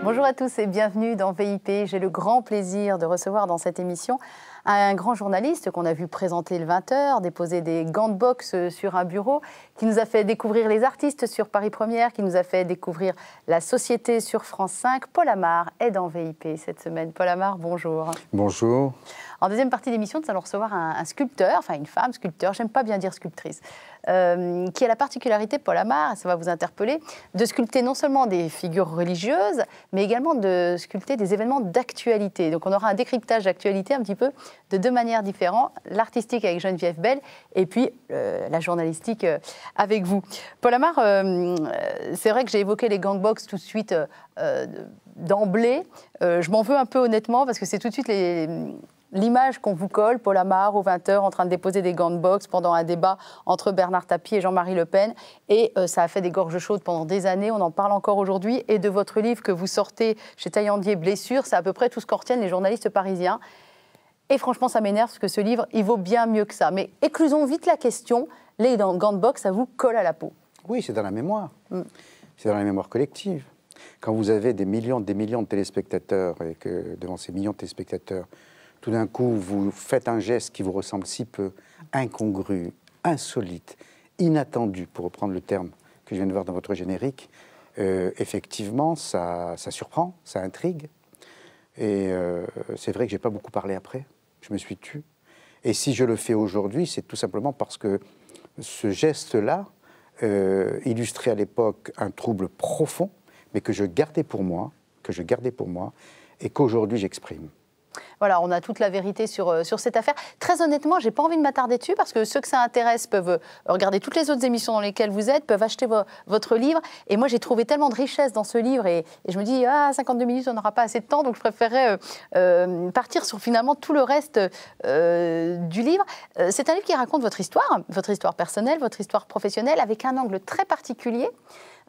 Bonjour à tous et bienvenue dans VIP. J'ai le grand plaisir de recevoir dans cette émission un grand journaliste qu'on a vu présenter le 20h, déposer des gants de boxe sur un bureau, qui nous a fait découvrir les artistes sur Paris Première, qui nous a fait découvrir la société sur France 5. Paul Amar est dans VIP cette semaine. Paul Amar, bonjour. Bonjour. En deuxième partie d'émission, nous allons recevoir un sculpteur, enfin une femme sculpteur, j'aime pas bien dire sculptrice, qui a la particularité, Paul Amar, ça va vous interpeller, de sculpter non seulement des figures religieuses, mais également de sculpter des événements d'actualité. Donc on aura un décryptage d'actualité un petit peu de deux manières différentes, l'artistique avec Geneviève Bell et puis la journalistique avec vous. Paul Amar, c'est vrai que j'ai évoqué les gangbox tout de suite d'emblée. Je m'en veux un peu honnêtement parce que c'est tout de suite l'image qu'on vous colle, Paul Amar, au 20h, en train de déposer des gants de boxe pendant un débat entre Bernard Tapie et Jean-Marie Le Pen. Et ça a fait des gorges chaudes pendant des années, on en parle encore aujourd'hui. Et de votre livre que vous sortez chez Taillandier, Blessures, c'est à peu près tout ce qu'en retiennent les journalistes parisiens. Et franchement, ça m'énerve parce que ce livre, il vaut bien mieux que ça. Mais éclusons vite la question, les gants de boxe, ça vous colle à la peau. Oui, c'est dans la mémoire. C'est dans la mémoire collective. Quand vous avez des millions de téléspectateurs et que devant ces millions de téléspectateurs, tout d'un coup, vous faites un geste qui vous ressemble si peu, incongru, insolite, inattendu, pour reprendre le terme que je viens de voir dans votre générique, effectivement, ça surprend, ça intrigue. Et c'est vrai que je n'ai pas beaucoup parlé après, je me suis tu. Et si je le fais aujourd'hui, c'est tout simplement parce que ce geste-là illustrait à l'époque un trouble profond, mais que je gardais pour moi, et qu'aujourd'hui j'exprime. Voilà, on a toute la vérité sur cette affaire. Très honnêtement, je n'ai pas envie de m'attarder dessus parce que ceux que ça intéresse peuvent regarder toutes les autres émissions dans lesquelles vous êtes, peuvent acheter votre livre. Et moi, j'ai trouvé tellement de richesse dans ce livre et je me dis, 52 minutes, on n'aura pas assez de temps, donc je préférerais partir sur finalement tout le reste du livre. C'est un livre qui raconte votre histoire personnelle, votre histoire professionnelle, avec un angle très particulier.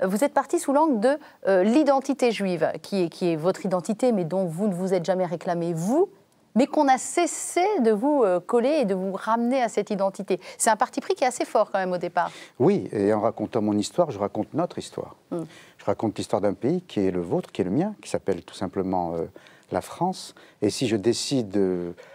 Vous êtes parti sous l'angle de l'identité juive, qui est votre identité, mais dont vous ne vous êtes jamais réclamé, vous, mais qu'on a cessé de vous coller et de vous ramener à cette identité. C'est un parti pris qui est assez fort quand même au départ. Oui, et en racontant mon histoire, je raconte notre histoire. Je raconte l'histoire d'un pays qui est le vôtre, qui est le mien, qui s'appelle tout simplement la France. Et si je décide,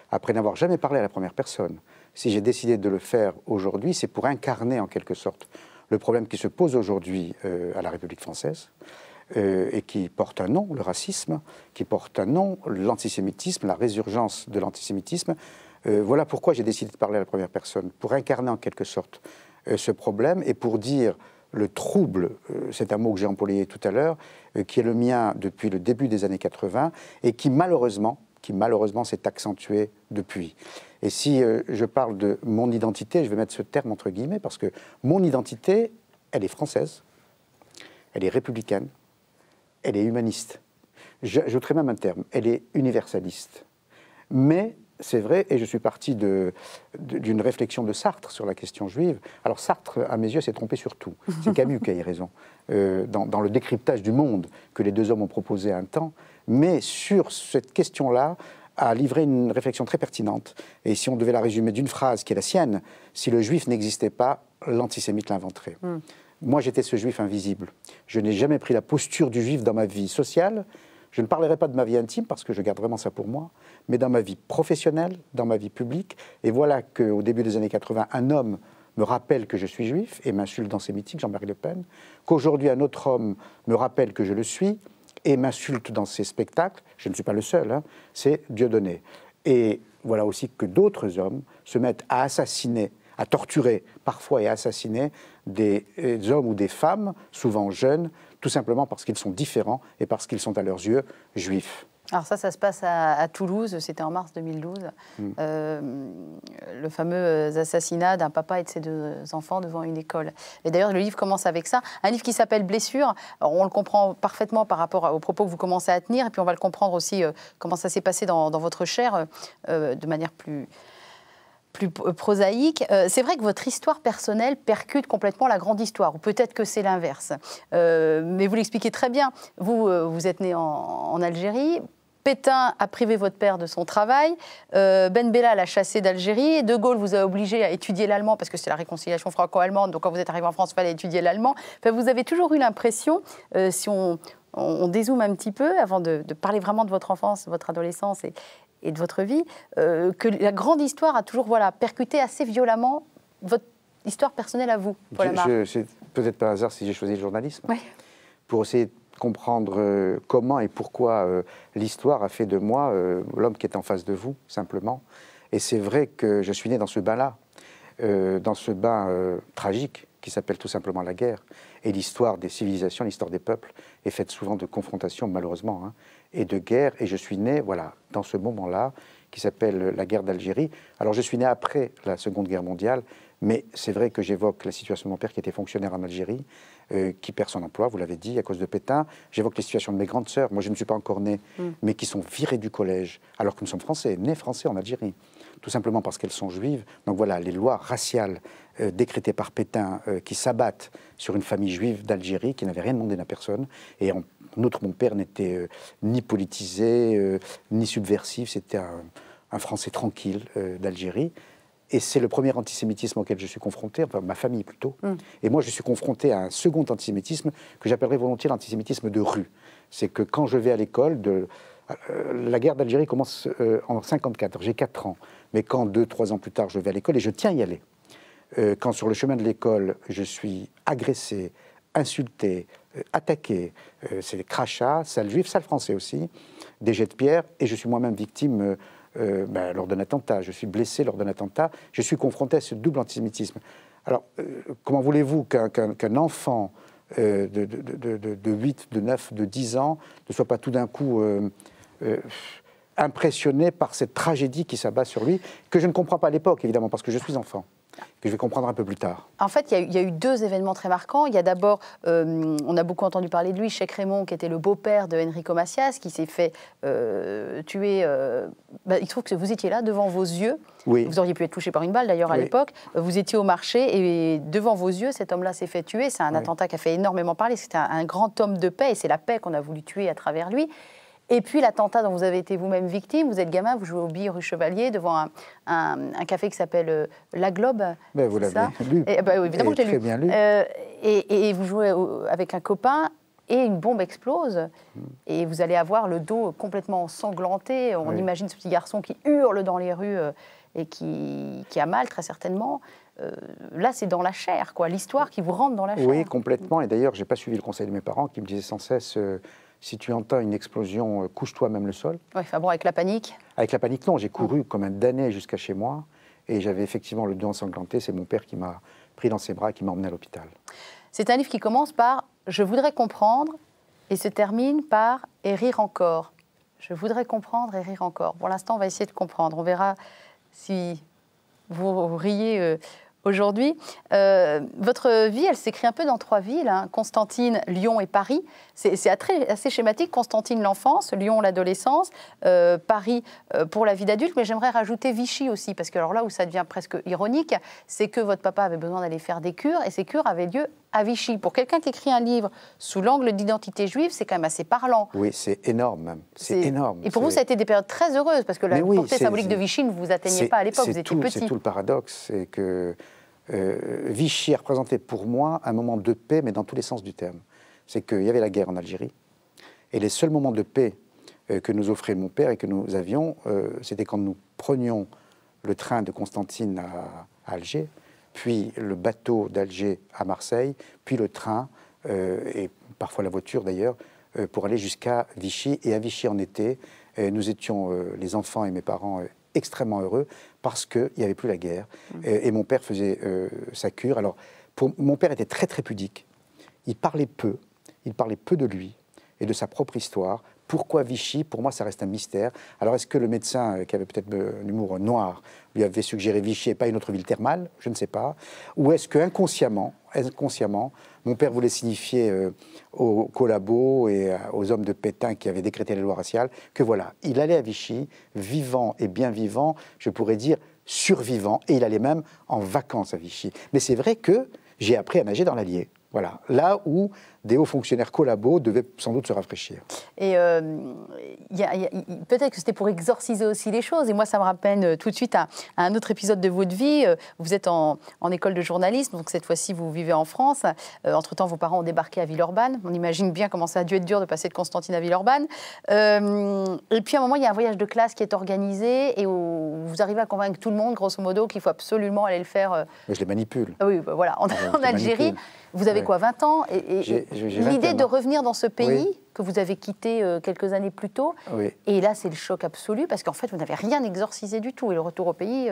après n'avoir jamais parlé à la première personne, si j'ai décidé de le faire aujourd'hui, c'est pour incarner en quelque sorte le problème qui se pose aujourd'hui à la République française et qui porte un nom, le racisme, qui porte un nom, l'antisémitisme, la résurgence de l'antisémitisme. Voilà pourquoi j'ai décidé de parler à la première personne, pour incarner en quelque sorte ce problème et pour dire le trouble, c'est un mot que j'ai employé tout à l'heure, qui est le mien depuis le début des années 80 et qui malheureusement s'est accentué depuis. Et si je parle de mon identité, je vais mettre ce terme entre guillemets, parce que mon identité, elle est française, elle est républicaine, elle est humaniste. J'ajouterai même un terme, elle est universaliste. Mais c'est vrai, et je suis parti d'une réflexion de Sartre sur la question juive. Alors Sartre, à mes yeux, s'est trompé sur tout. C'est Camus qui a eu raison, dans le décryptage du monde que les deux hommes ont proposé un temps. Mais sur cette question-là, a livré une réflexion très pertinente. Et si on devait la résumer d'une phrase qui est la sienne, si le juif n'existait pas, l'antisémite l'inventerait. Moi, j'étais ce juif invisible. Je n'ai jamais pris la posture du juif dans ma vie sociale. Je ne parlerai pas de ma vie intime, parce que je garde vraiment ça pour moi, mais dans ma vie professionnelle, dans ma vie publique. Et voilà qu'au début des années 80, un homme me rappelle que je suis juif et m'insulte dans ses meetings, Jean-Marie Le Pen, qu'aujourd'hui un autre homme me rappelle que je le suis et m'insulte dans ses spectacles. Je ne suis pas le seul, c'est Dieudonné. Et voilà aussi que d'autres hommes se mettent à assassiner, à torturer parfois et à assassiner des hommes ou des femmes, souvent jeunes, tout simplement parce qu'ils sont différents et parce qu'ils sont à leurs yeux juifs. Alors ça se passe à Toulouse, c'était en mars 2012, le fameux assassinat d'un papa et de ses deux enfants devant une école. Et d'ailleurs, le livre commence avec ça, un livre qui s'appelle Blessures. Alors, on le comprend parfaitement par rapport aux propos que vous commencez à tenir, et puis on va le comprendre aussi comment ça s'est passé dans votre chair de manière plus prosaïque. C'est vrai que votre histoire personnelle percute complètement la grande histoire, ou peut-être que c'est l'inverse. Mais vous l'expliquez très bien. Vous êtes né en Algérie. Pétain a privé votre père de son travail, Ben Bella l'a chassé d'Algérie, De Gaulle vous a obligé à étudier l'allemand parce que c'est la réconciliation franco-allemande, donc quand vous êtes arrivé en France, il fallait étudier l'allemand. Enfin, vous avez toujours eu l'impression, si on dézoome un petit peu, avant de parler vraiment de votre enfance, de votre adolescence et de votre vie, que la grande histoire a toujours percuté assez violemment votre histoire personnelle à vous, Paul Amar. C'est peut-être par hasard si j'ai choisi le journalisme, oui. Pour essayer de comprendre comment et pourquoi l'histoire a fait de moi l'homme qui est en face de vous, simplement. Et c'est vrai que je suis né dans ce bain-là, dans ce bain tragique qui s'appelle tout simplement la guerre. Et l'histoire des civilisations, l'histoire des peuples est faite souvent de confrontations, malheureusement, hein, et de guerre. Et je suis né, voilà, dans ce moment-là, qui s'appelle la guerre d'Algérie. Alors je suis né après la Seconde Guerre mondiale, mais c'est vrai que j'évoque la situation de mon père qui était fonctionnaire en Algérie, qui perd son emploi, vous l'avez dit, à cause de Pétain. J'évoque les situations de mes grandes sœurs, moi je ne suis pas encore né, mais qui sont virées du collège, alors que nous sommes français, nés français en Algérie, tout simplement parce qu'elles sont juives. Donc voilà, les lois raciales décrétées par Pétain qui s'abattent sur une famille juive d'Algérie qui n'avait rien demandé à personne. Et en outre, mon père n'était ni politisé, ni subversif, c'était un Français tranquille d'Algérie. Et c'est le premier antisémitisme auquel je suis confronté, enfin ma famille plutôt. Et moi, je suis confronté à un second antisémitisme que j'appellerais volontiers l'antisémitisme de rue. C'est que quand je vais à l'école, la guerre d'Algérie commence en 1954, j'ai 4 ans. Mais quand 2-3 ans plus tard, je vais à l'école, et je tiens à y aller, quand sur le chemin de l'école, je suis agressé, insulté, attaqué, c'est des crachats, sale juif, sale français aussi, des jets de pierre, et je suis moi-même victime lors d'un attentat, je suis blessé lors d'un attentat, je suis confronté à ce double antisémitisme. Alors, comment voulez-vous qu'un enfant de 8, de 9, de 10 ans ne soit pas tout d'un coup impressionné par cette tragédie qui s'abat sur lui, que je ne comprends pas à l'époque, évidemment, parce que je suis enfant, que je vais comprendre un peu plus tard. En fait, il y a eu 2 événements très marquants. Il y a d'abord, on a beaucoup entendu parler de lui, Cheikh Raymond, qui était le beau-père de Enrico Macias, qui s'est fait tuer. Il se trouve que vous étiez là, devant vos yeux. Oui. Vous auriez pu être touché par une balle, d'ailleurs, à l'époque. Vous étiez au marché, et devant vos yeux, cet homme-là s'est fait tuer. C'est un attentat qui a fait énormément parler. C'était un grand homme de paix, et c'est la paix qu'on a voulu tuer à travers lui. Et puis l'attentat dont vous avez été vous-même victime, vous êtes gamin, vous jouez aux billes rue Chevalier devant un café qui s'appelle La Globe. Ben, vous l'avez lu. Et, oui, évidemment, je l'ai lu. Bien lu. Et vous jouez avec un copain et une bombe explose. Et vous allez avoir le dos complètement ensanglanté. On imagine ce petit garçon qui hurle dans les rues et qui a mal, très certainement. Là, c'est dans la chair, quoi. L'histoire qui vous rentre dans la chair. Oui, complètement. Et d'ailleurs, je n'ai pas suivi le conseil de mes parents qui me disaient sans cesse... si tu entends une explosion, couche-toi même le sol. Oui, enfin bon, avec la panique. Avec la panique, non. J'ai couru comme un damné jusqu'à chez moi. Et j'avais effectivement le dos ensanglanté. C'est mon père qui m'a pris dans ses bras et qui m'a emmené à l'hôpital. C'est un livre qui commence par « Je voudrais comprendre » et se termine par « Et rire encore ». Je voudrais comprendre et rire encore. Pour l'instant, on va essayer de comprendre. On verra si vous riez aujourd'hui. Votre vie, elle s'écrit un peu dans 3 villes, hein, Constantine, Lyon et Paris. C'est assez schématique. Constantine, l'enfance, Lyon, l'adolescence, Paris pour la vie d'adulte. Mais j'aimerais rajouter Vichy aussi, parce que alors là où ça devient presque ironique, c'est que votre papa avait besoin d'aller faire des cures, et ces cures avaient lieu à Vichy. Pour quelqu'un qui écrit un livre sous l'angle d'identité juive, c'est quand même assez parlant. Oui, c'est énorme même. C'est énorme. Et pour vous, ça a été des périodes très heureuses, parce que la portée symbolique de Vichy ne vous atteignait pas à l'époque, vous étiez petit. C'est tout le paradoxe, c'est que Vichy a représenté pour moi un moment de paix, mais dans tous les sens du terme. C'est qu'il y avait la guerre en Algérie, et les seuls moments de paix que nous offrait mon père et que nous avions, c'était quand nous prenions le train de Constantine à Alger, puis le bateau d'Alger à Marseille, puis le train, et parfois la voiture d'ailleurs, pour aller jusqu'à Vichy. Et à Vichy en été, nous étions, les enfants et mes parents, extrêmement heureux parce qu'il n'y avait plus la guerre. Et mon père faisait sa cure. Alors, mon père était très très pudique. Il parlait peu de lui et de sa propre histoire. Pourquoi Vichy? Pour moi, ça reste un mystère. Alors, est-ce que le médecin, qui avait peut-être un humour noir, lui avait suggéré Vichy et pas une autre ville thermale? Je ne sais pas. Ou est-ce que inconsciemment, mon père voulait signifier aux collabos et aux hommes de Pétain qui avaient décrété les lois raciales que voilà, il allait à Vichy, vivant et bien vivant, je pourrais dire survivant, et il allait même en vacances à Vichy. Mais c'est vrai que j'ai appris à nager dans l'Allier. Voilà, là où des hauts fonctionnaires collabos devaient sans doute se rafraîchir. Et peut-être que c'était pour exorciser aussi les choses. Et moi, ça me rappelle tout de suite à un autre épisode de votre vie. Vous êtes en école de journalisme, donc cette fois-ci, vous vivez en France. Entre-temps, vos parents ont débarqué à Villeurbanne. On imagine bien comment ça a dû être dur de passer de Constantine à Villeurbanne. Et puis, à un moment, il y a un voyage de classe qui est organisé et où vous arrivez à convaincre tout le monde, grosso modo, qu'il faut absolument aller le faire. Mais je les manipule. Oui, bah voilà, en Algérie. Manipule. Vous avez quoi, 20 ans? J'ai L'idée de revenir dans ce pays oui. que vous avez quitté quelques années plus tôt, oui. et là, c'est le choc absolu, parce qu'en fait, vous n'avez rien exorcisé du tout, et le retour au pays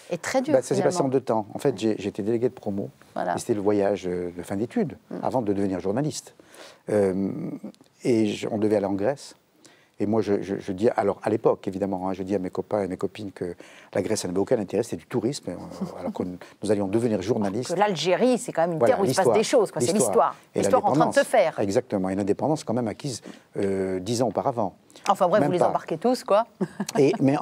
est très dur. Ça s'est passé en 2 temps. En fait, j'étais délégué de promo, voilà. Et c'était le voyage de fin d'études, avant de devenir journaliste. On devait aller en Grèce. Et moi, je dis, alors à l'époque, évidemment, hein, je dis à mes copains et mes copines que la Grèce, ça n'avait aucun intérêt, c'était du tourisme, alors que nous allions devenir journalistes. L'Algérie, c'est quand même une terre où il se passe des choses, c'est l'histoire. L'histoire en train de se faire. Exactement, et l'indépendance quand même acquise 10 ans auparavant. Enfin bref, même vous les embarquez tous, quoi. Mais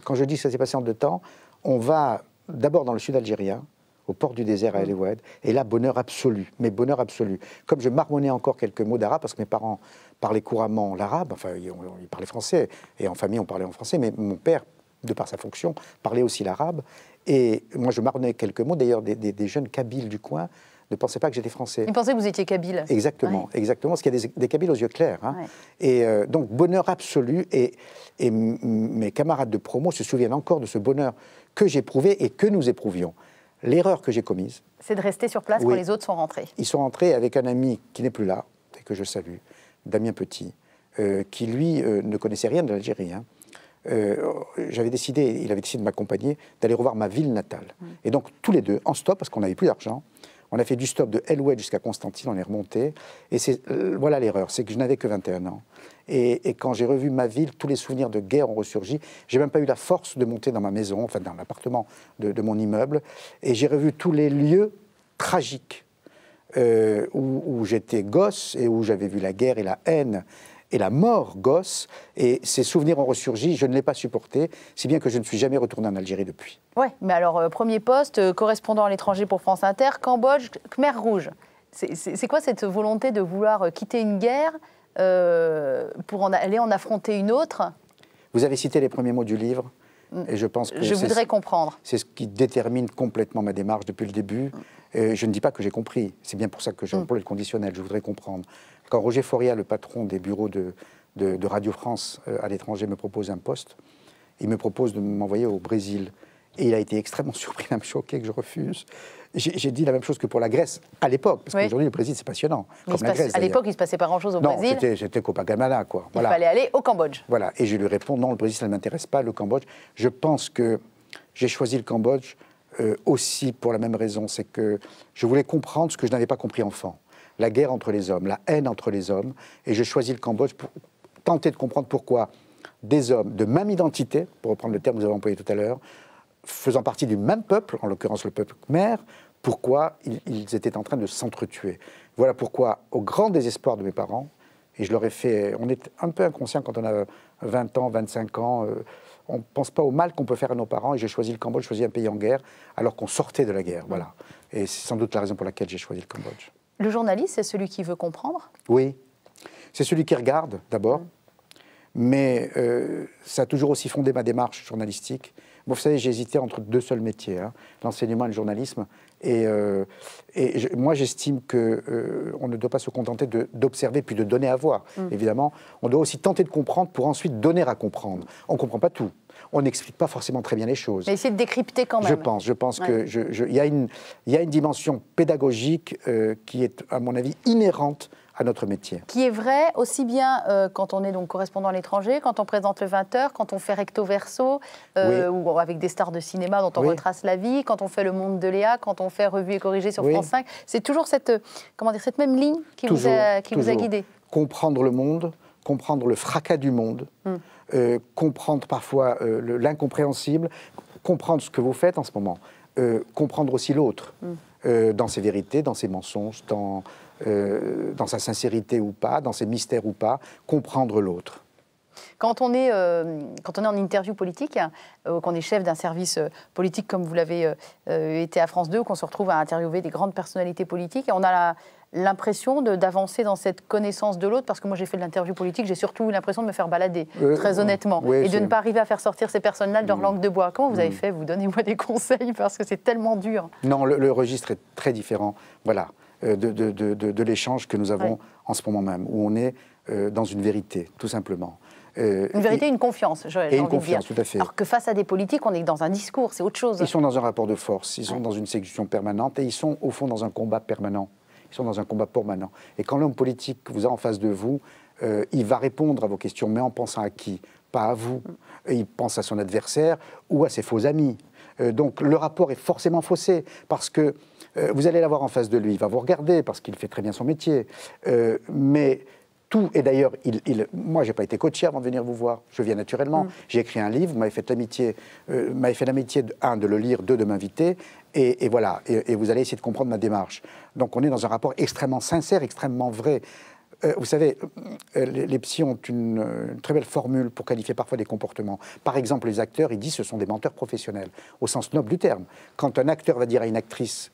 quand je dis que ça s'est passé en 2 temps, on va d'abord dans le sud algérien, au port du désert à El Oued, et là, bonheur absolu, mais bonheur absolu. Comme je marmonnais encore quelques mots d'arabe, parce que mes parents parlaient couramment l'arabe, enfin, ils parlaient français, et en famille, on parlait en français, mais mon père, de par sa fonction, parlait aussi l'arabe, et moi, je marmonnais quelques mots, d'ailleurs, des jeunes Kabyles du coin ne pensaient pas que j'étais français. Ils pensaient que vous étiez Kabyle. Exactement, ouais. Exactement, parce qu'il y a des Kabyles aux yeux clairs. Hein. Ouais. Et donc, bonheur absolu, et mes camarades de promo se souviennent encore de ce bonheur que j'éprouvais et que nous éprouvions. L'erreur que j'ai commise, c'est de rester sur place quand les autres sont rentrés. Ils sont rentrés avec un ami qui n'est plus là, et que je salue, Damien Petit, qui lui ne connaissait rien de l'Algérie. Hein. Il avait décidé de m'accompagner, d'aller revoir ma ville natale. Et donc tous les deux, en stop, parce qu'on n'avait plus d'argent, on a fait du stop de El Oued jusqu'à Constantine, on est remonté. Et voilà l'erreur, c'est que je n'avais que 21 ans. Et quand j'ai revu ma ville, tous les souvenirs de guerre ont ressurgi. J'ai même pas eu la force de monter dans ma maison, enfin dans l'appartement de mon immeuble. Et j'ai revu tous les lieux tragiques où j'étais gosse et où j'avais vu la guerre et la haine et la mort gosse. Et ces souvenirs ont ressurgi, je ne l'ai pas supporté, si bien que je ne suis jamais retourné en Algérie depuis. Oui, mais alors, premier poste, correspondant à l'étranger pour France Inter, Cambodge, Khmer Rouge. C'est quoi cette volonté de vouloir quitter une guerre pour aller en affronter une autre? Vous avez cité les premiers mots du livre, et je pense que je voudrais comprendre. C'est ce qui détermine complètement ma démarche depuis le début. Je ne dis pas que j'ai compris, c'est bien pour ça que j'emploie le conditionnel, je voudrais comprendre. Quand Roger Foria, le patron des bureaux de Radio France à l'étranger, me propose un poste, il me propose de m'envoyer au Brésil. Et il a été extrêmement surpris, même choqué que je refuse. J'ai dit la même chose que pour la Grèce, à l'époque, parce qu'aujourd'hui, le Brésil, c'est passionnant. Comme la Grèce, à l'époque, il ne se passait pas grand-chose au Brésil. Non, c'était Copacabana, quoi. Voilà. Il fallait aller au Cambodge. Voilà, et je lui réponds, non, le Brésil, ça ne m'intéresse pas, le Cambodge. Je pense que j'ai choisi le Cambodge aussi pour la même raison, c'est que je voulais comprendre ce que je n'avais pas compris enfant. La guerre entre les hommes, la haine entre les hommes, et j'ai choisi le Cambodge pour tenter de comprendre pourquoi des hommes de même identité, pour reprendre le terme que vous avez employé tout à l'heure, faisant partie du même peuple, en l'occurrence le peuple khmer, pourquoi ils étaient en train de s'entretuer. Voilà pourquoi, au grand désespoir de mes parents, et je leur ai fait... On est un peu inconscient quand on a 20 ans, 25 ans, on ne pense pas au mal qu'on peut faire à nos parents, et j'ai choisi le Cambodge, j'ai choisi un pays en guerre, alors qu'on sortait de la guerre, voilà. Et c'est sans doute la raison pour laquelle j'ai choisi le Cambodge. Le journaliste, c'est celui qui veut comprendre? Oui, c'est celui qui regarde, d'abord, mais ça a toujours aussi fondé ma démarche journalistique. Bon, vous savez, j'ai hésité entre 2 seuls métiers, hein, l'enseignement et le journalisme. Moi, j'estime qu'on ne doit pas se contenter d'observer puis de donner à voir. Évidemment, on doit aussi tenter de comprendre pour ensuite donner à comprendre. On ne comprend pas tout. On n'explique pas forcément très bien les choses. Mais essayer de décrypter quand même. Je pense qu'il y a une dimension pédagogique qui est, à mon avis, inhérente à notre métier. Qui est vrai aussi bien quand on est donc correspondant à l'étranger, quand on présente le 20h, quand on fait recto verso, ou avec des stars de cinéma dont on retrace la vie, quand on fait Le Monde de Léa, quand on fait Revue et corrigée sur France 5. C'est toujours cette même ligne qui vous a guidé. Comprendre le monde, comprendre le fracas du monde, comprendre parfois l'incompréhensible, comprendre ce que vous faites en ce moment, comprendre aussi l'autre, dans ses vérités, dans ses mensonges, dans sa sincérité ou pas, dans ses mystères ou pas, comprendre l'autre. Quand on est en interview politique, qu'on est chef d'un service politique comme vous l'avez été à France 2, qu'on se retrouve à interviewer des grandes personnalités politiques, et on a l'impression d'avancer dans cette connaissance de l'autre, parce que moi j'ai fait de l'interview politique, j'ai surtout eu l'impression de me faire balader, très honnêtement, et de ne pas arriver à faire sortir ces personnes-là de leur langue de bois. Comment vous avez fait? Vous donnez-moi des conseils, parce que c'est tellement dur. Non, le registre est très différent, voilà, de l'échange que nous avons en ce moment même, où on est dans une vérité, tout simplement. Une vérité, une confiance, et une confiance, tout à fait. Alors que face à des politiques, on est dans un discours, c'est autre chose. Ils sont dans un rapport de force, ils sont dans une séduction permanente, et ils sont au fond dans un combat permanent. Ils sont dans un combat permanent. Et quand l'homme politique vous a en face de vous, il va répondre à vos questions, mais en pensant à qui? Pas à vous. Il pense à son adversaire ou à ses faux amis. Donc le rapport est forcément faussé, parce que vous allez l'avoir en face de lui, il va vous regarder, parce qu'il fait très bien son métier. Mais tout, et d'ailleurs, moi, je n'ai pas été coaché avant de venir vous voir, je viens naturellement. J'ai écrit un livre, vous m'avez fait l'amitié, de le lire, deux, de m'inviter, et voilà, et vous allez essayer de comprendre ma démarche. Donc on est dans un rapport extrêmement sincère, extrêmement vrai. Vous savez, les psys ont une très belle formule pour qualifier parfois des comportements. Par exemple, les acteurs, ils disent que ce sont des menteurs professionnels, au sens noble du terme. Quand un acteur va dire à une actrice,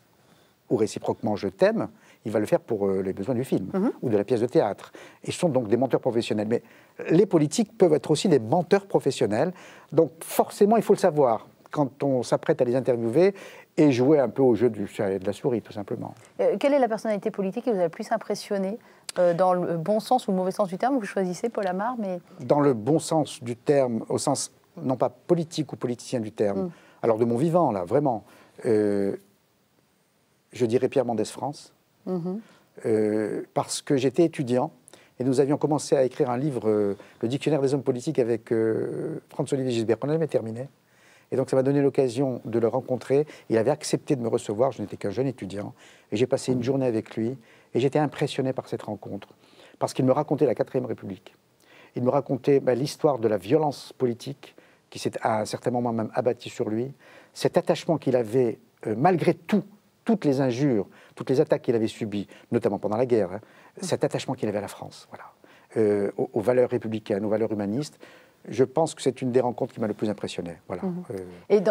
ou réciproquement, je t'aime, il va le faire pour les besoins du film ou de la pièce de théâtre. Et ce sont donc des menteurs professionnels. Mais les politiques peuvent être aussi des menteurs professionnels. Donc forcément, il faut le savoir quand on s'apprête à les interviewer et jouer un peu au jeu de la souris, tout simplement. Quelle est la personnalité politique qui vous a le plus impressionné, dans le bon sens ou le mauvais sens du terme? Vous choisissez Paul Amar, mais... Dans le bon sens du terme, au sens non pas politique ou politicien du terme, alors de mon vivant, là, vraiment, je dirais Pierre Mendès France, parce que j'étais étudiant et nous avions commencé à écrire un livre, le Dictionnaire des hommes politiques, avec François-Olivier Gisbert, qu'on avait terminé. Et donc ça m'a donné l'occasion de le rencontrer. Il avait accepté de me recevoir, je n'étais qu'un jeune étudiant, et j'ai passé une journée avec lui, et j'étais impressionné par cette rencontre, parce qu'il me racontait la 4e République. Il me racontait l'histoire de la violence politique, qui s'est à un certain moment même abattue sur lui, cet attachement qu'il avait, malgré tout, toutes les injures, toutes les attaques qu'il avait subies, notamment pendant la guerre, cet attachement qu'il avait à la France, voilà, aux valeurs républicaines, aux valeurs humanistes. Je pense que c'est une des rencontres qui m'a le plus impressionné. Voilà.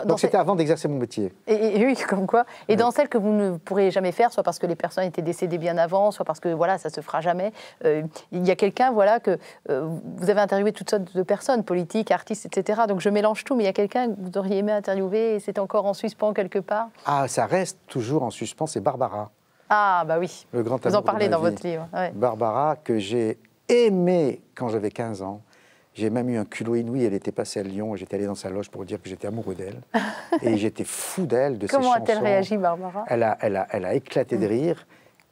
Donc c'était avant d'exercer mon métier. Et oui, comme quoi. Et dans celle que vous ne pourrez jamais faire, soit parce que les personnes étaient décédées bien avant, soit parce que voilà, ça se fera jamais. Il y a quelqu'un, voilà, que vous avez interviewé toutes sortes de personnes, politiques, artistes, etc. Donc je mélange tout, mais il y a quelqu'un que vous auriez aimé interviewer et c'est encore en suspens quelque part. Ah, ça reste toujours en suspens, c'est Barbara. Ah bah oui. Le grand vous en parlez dans votre livre. Ouais. Barbara, que j'ai aimée quand j'avais 15 ans. J'ai même eu un culot inouï, elle était passée à Lyon, et j'étais allé dans sa loge pour dire que j'étais amoureux d'elle. Et j'étais fou d'elle, de ses chansons. Comment a-t-elle réagi, Barbara? Elle a éclaté de rire.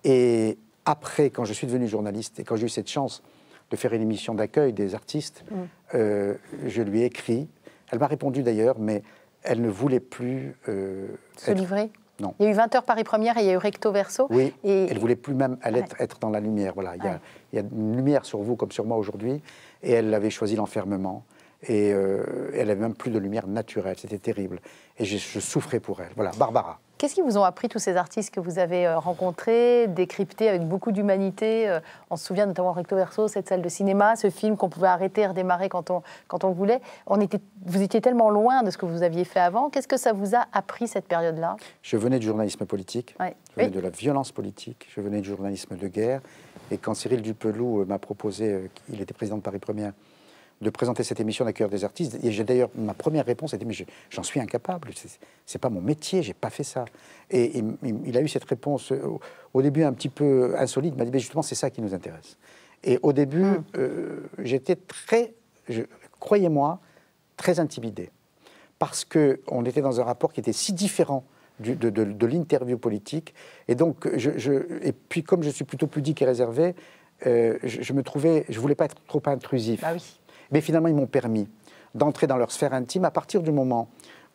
Et après, quand je suis devenu journaliste, et quand j'ai eu cette chance de faire une émission d'accueil des artistes, je lui ai écrit. Elle m'a répondu d'ailleurs, mais elle ne voulait plus... se livrer? Non. Il y a eu 20h Paris Première et il y a eu Recto Verso. Oui, et elle ne voulait plus même être dans la lumière. Voilà. Il y a une lumière sur vous comme sur moi aujourd'hui. Et elle avait choisi l'enfermement. Et elle n'avait même plus de lumière naturelle. C'était terrible. Et je souffrais pour elle. Voilà, Barbara. Qu'est-ce qui vous ont appris tous ces artistes que vous avez rencontrés, décryptés avec beaucoup d'humanité? On se souvient notamment de Recto Verso, cette salle de cinéma, ce film qu'on pouvait arrêter et redémarrer quand on voulait. Vous étiez tellement loin de ce que vous aviez fait avant. Qu'est-ce que ça vous a appris, cette période-là? Je venais du journalisme politique, je venais de la violence politique, je venais du journalisme de guerre. Et quand Cyril Dupeloux m'a proposé, il était président de Paris Première, de présenter cette émission d'accueil des artistes. Et j'ai d'ailleurs, ma première réponse était, mais j'en suis incapable, c'est pas mon métier, j'ai pas fait ça. Et il a eu cette réponse, au début un petit peu insolite, il m'a dit, mais justement, c'est ça qui nous intéresse. Et au début, j'étais croyez-moi, très intimidé. Parce qu'on était dans un rapport qui était si différent de l'interview politique. Et donc, et puis comme je suis plutôt pudique et réservé, je voulais pas être trop intrusif. Ah oui. Mais finalement, ils m'ont permis d'entrer dans leur sphère intime à partir du moment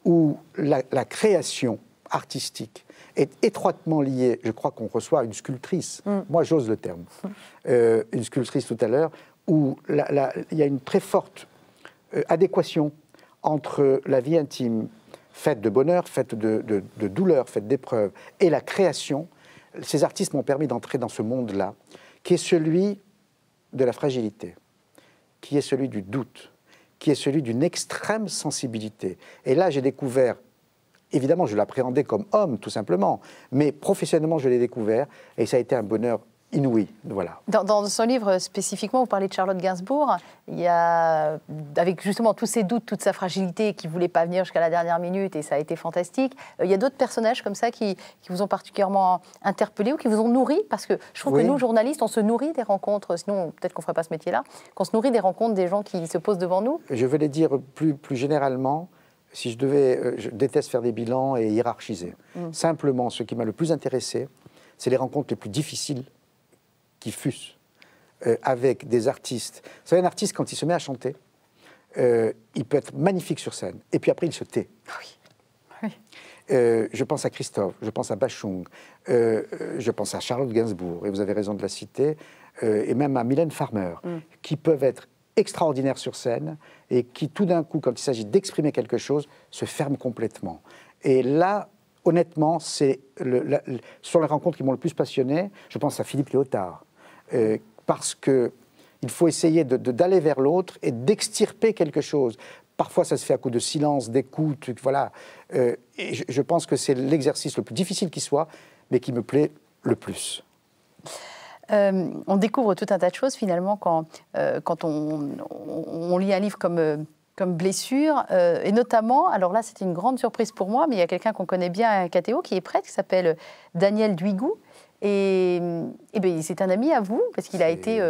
où la création artistique est étroitement liée. Je crois qu'on reçoit une sculptrice, moi j'ose le terme, une sculptrice tout à l'heure, où il y a une très forte adéquation entre la vie intime, faite de bonheur, faite de douleur, faite d'épreuves, et la création. Ces artistes m'ont permis d'entrer dans ce monde-là, qui est celui de la fragilité. qui est celui du doute, qui est celui d'une extrême sensibilité. Et là, j'ai découvert, évidemment, je l'appréhendais comme homme, tout simplement, mais professionnellement, je l'ai découvert, et ça a été un bonheur inouï. Voilà. Dans son livre spécifiquement, vous parlez de Charlotte Gainsbourg. Il y a, avec justement tous ses doutes, toute sa fragilité, qui ne voulait pas venir jusqu'à la dernière minute, et ça a été fantastique. Il y a d'autres personnages comme ça qui vous ont particulièrement interpellé ou qui vous ont nourri, parce que je trouve que nous, journalistes, on se nourrit des rencontres, sinon peut-être qu'on ne ferait pas ce métier-là, qu'on se nourrit des rencontres des gens qui se posent devant nous. Je vais les dire plus généralement. Si je devais, je déteste faire des bilans et hiérarchiser. Simplement, ce qui m'a le plus intéressé, c'est les rencontres les plus difficiles qui fussent avec des artistes. Vous savez, un artiste, quand il se met à chanter, il peut être magnifique sur scène, et puis après, il se tait. Oui. Je pense à Christophe, je pense à Bachung, je pense à Charlotte Gainsbourg, et vous avez raison de la citer, et même à Mylène Farmer, qui peuvent être extraordinaires sur scène, et qui, tout d'un coup, quand il s'agit d'exprimer quelque chose, se ferment complètement. Et là, honnêtement, c'est sur les rencontres qui m'ont le plus passionné, je pense à Philippe Léotard, parce qu'il faut essayer d'aller vers l'autre et d'extirper quelque chose. Parfois, ça se fait à coup de silence, d'écoute, voilà. Et je pense que c'est l'exercice le plus difficile qui soit, mais qui me plaît le plus. On découvre tout un tas de choses, finalement, quand on lit un livre comme Blessure, et notamment, alors là, c'était une grande surprise pour moi, mais il y a quelqu'un qu'on connaît bien à KTO, qui est prêtre, qui s'appelle Daniel Duigou. Et ben, c'est un ami à vous, parce qu'il a été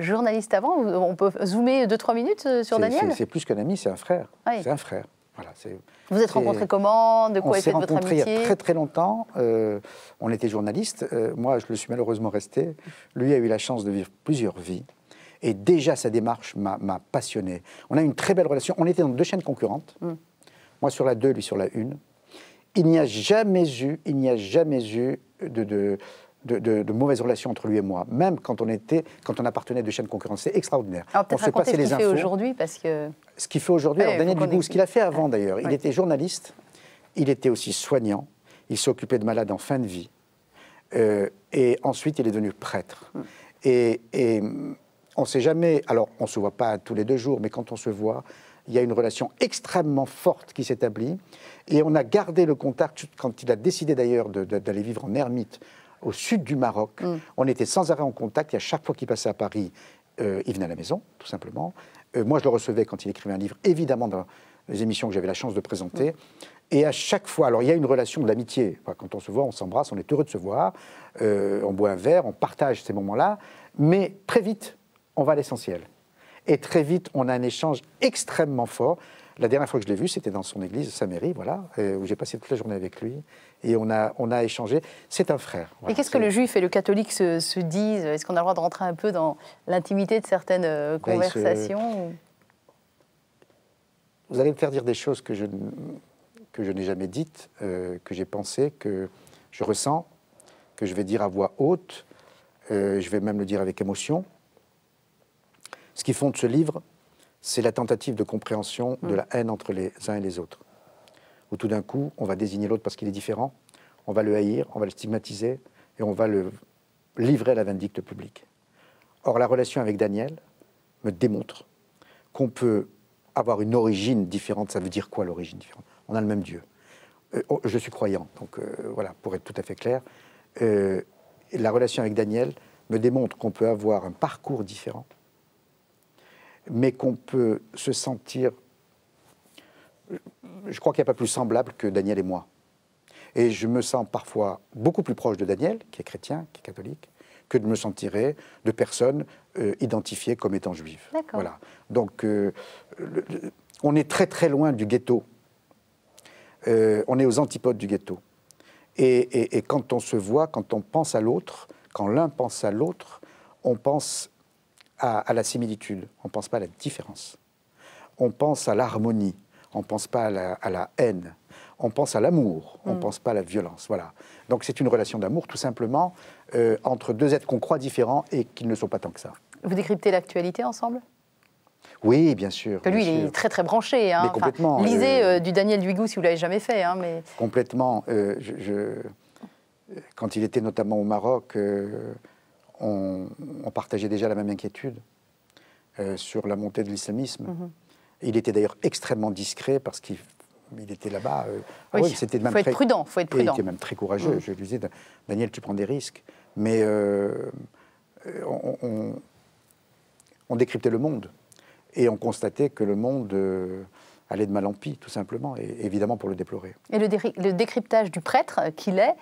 journaliste avant. On peut zoomer 2-3 minutes sur Daniel? C'est plus qu'un ami, c'est un frère. Oui. C'est un frère. Voilà, vous êtes rencontrés comment? De quoi était votre amitié? On s'est rencontrés il y a très très longtemps. On était journalistes. Moi, je le suis malheureusement resté. Lui a eu la chance de vivre plusieurs vies. Et déjà, sa démarche m'a passionné. On a une très belle relation. On était dans 2 chaînes concurrentes. Moi sur la 2, lui sur la 1. Il n'y a jamais eu de mauvaise relation entre lui et moi, même quand on appartenait à 2 chaînes concurrentes. C'est extraordinaire. Alors, on se passait les infos. Ce qu'il fait aujourd'hui, parce que... Ce qu'il fait aujourd'hui, Daniel Duigou, ce qu'il a fait avant d'ailleurs, il était journaliste, il était aussi soignant, il s'occupait de malades en fin de vie, et ensuite il est devenu prêtre. Et on ne sait jamais, alors on ne se voit pas tous les 2 jours, mais quand on se voit, il y a une relation extrêmement forte qui s'établit, et on a gardé le contact quand il a décidé d'ailleurs d'aller vivre en ermite au sud du Maroc. On était sans arrêt en contact, et à chaque fois qu'il passait à Paris, il venait à la maison, tout simplement. Moi, je le recevais quand il écrivait un livre, évidemment dans les émissions que j'avais la chance de présenter. Et à chaque fois, alors il y a une relation d'amitié. Quand on se voit, on s'embrasse, on est heureux de se voir, on boit un verre, on partage ces moments-là, mais très vite, on va à l'essentiel. Et très vite, on a un échange extrêmement fort. La dernière fois que je l'ai vu, c'était dans son église, sa mairie, voilà, où j'ai passé toute la journée avec lui. Et on a échangé. C'est un frère. Voilà. Et qu'est-ce que le juif et le catholique se disent? Est-ce qu'on a le droit de rentrer un peu dans l'intimité de certaines conversations? Vous allez me faire dire des choses que je n'ai jamais dites, que j'ai pensées, que je ressens, que je vais dire à voix haute. Je vais même le dire avec émotion. Ce qui fonde ce livre, c'est la tentative de compréhension de la haine entre les uns et les autres. Où tout d'un coup, on va désigner l'autre parce qu'il est différent, on va le haïr, on va le stigmatiser, et on va le livrer à la vindicte publique. Or, la relation avec Daniel me démontre qu'on peut avoir une origine différente. Ça veut dire quoi, l'origine différente? On a le même Dieu. Je suis croyant, donc voilà, pour être tout à fait clair. La relation avec Daniel me démontre qu'on peut avoir un parcours différent, mais qu'on peut se sentir... Je crois qu'il n'y a pas plus semblable que Daniel et moi. Et je me sens parfois beaucoup plus proche de Daniel, qui est chrétien, qui est catholique, que de me sentirais de personnes identifiées comme étant juives. Voilà. Donc, on est très très loin du ghetto. On est aux antipodes du ghetto. Et quand on se voit, quand on pense à l'autre, quand l'un pense à l'autre, on pense à la similitude, on ne pense pas à la différence. On pense à l'harmonie, on ne pense pas à la haine. On pense à l'amour, on ne pense pas à la violence. Voilà. Donc c'est une relation d'amour, tout simplement, entre 2 êtres qu'on croit différents et qui ne sont pas tant que ça. Vous décryptez l'actualité ensemble? Oui, bien sûr. Que lui, il est très très branché. Hein. Mais complètement. Lisez du Daniel Duigou si vous ne l'avez jamais fait. Hein, mais... Complètement. Quand il était notamment au Maroc, on partageait déjà la même inquiétude. sur la montée de l'islamisme. Il était d'ailleurs extrêmement discret parce qu'il était là-bas. Oui, il faut être prudent. Il était même très courageux. Je lui disais, Daniel, tu prends des risques. Mais on décryptait le monde. Et on constatait que le monde allait de mal en pis, tout simplement, et évidemment pour le déplorer. Et le décryptage du prêtre qu'il est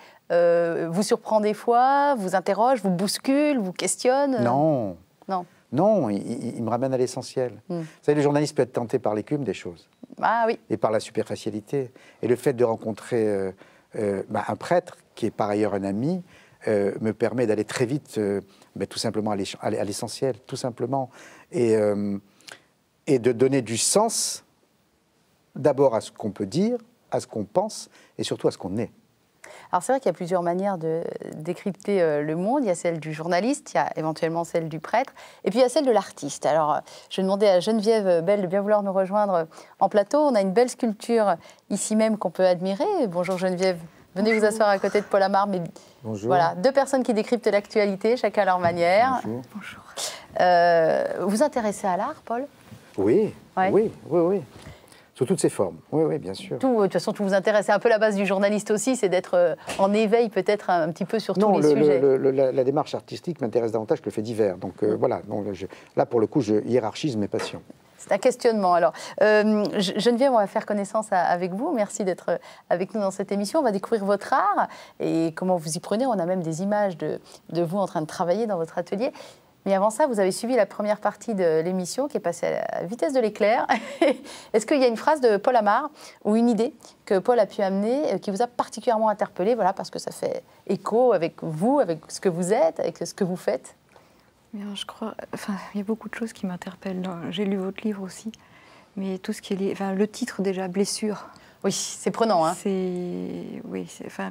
vous surprend des fois, vous interroge, vous bouscule, vous questionne? Non. Non. Non, il me ramène à l'essentiel. Vous savez, le journaliste peut être tenté par l'écume des choses. Ah oui. Et par la superficialité. Et le fait de rencontrer un prêtre, qui est par ailleurs un ami, me permet d'aller très vite, tout simplement à l'essentiel, tout simplement. Et de donner du sens, d'abord à ce qu'on peut dire, à ce qu'on pense, et surtout à ce qu'on est. Alors c'est vrai qu'il y a plusieurs manières de décrypter le monde. Il y a celle du journaliste, il y a éventuellement celle du prêtre, et puis il y a celle de l'artiste. Alors je vais demander à Geneviève Bell de bien vouloir nous rejoindre en plateau. On a une belle sculpture ici même qu'on peut admirer. Bonjour Geneviève, venez vous asseoir à côté de Paul Amar. Mais bonjour. Voilà, deux personnes qui décryptent l'actualité, chacun à leur manière. Bonjour. Bonjour. Vous intéressez à l'art, Paul? Oui, ouais. oui. Sous toutes ses formes, oui, bien sûr. De toute façon, tout vous intéresse. C'est un peu la base du journaliste aussi, c'est d'être en éveil peut-être un petit peu sur tous les sujets. La démarche artistique m'intéresse davantage que le fait divers. Donc voilà, là pour le coup, je hiérarchise mes passions. C'est un questionnement. Alors, Geneviève, on va faire connaissance avec vous. Merci d'être avec nous dans cette émission. On va découvrir votre art et comment vous y prenez. On a même des images de vous en train de travailler dans votre atelier. Mais avant ça, vous avez suivi la première partie de l'émission qui est passée à la vitesse de l'éclair. Est-ce qu'il y a une phrase de Paul Amar ou une idée que Paul a pu amener qui vous a particulièrement interpellé, voilà, parce que ça fait écho avec vous, avec ce que vous êtes, avec ce que vous faites? Bien, je crois, il y a beaucoup de choses qui m'interpellent. J'ai lu votre livre aussi, mais tout ce qui est lié, le titre déjà, blessure. Oui, c'est prenant. Hein.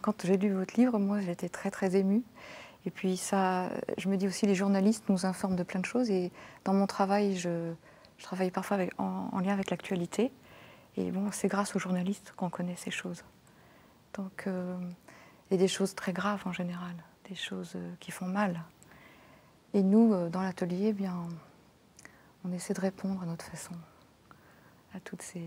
Quand j'ai lu votre livre, moi, j'étais très très émue. Et puis ça, je me dis aussi, les journalistes nous informent de plein de choses. Et dans mon travail, je travaille parfois en lien avec l'actualité. Et bon, c'est grâce aux journalistes qu'on connaît ces choses. Donc, et des choses très graves en général, des choses qui font mal. Et nous, dans l'atelier, eh bien, on essaie de répondre à notre façon à toutes ces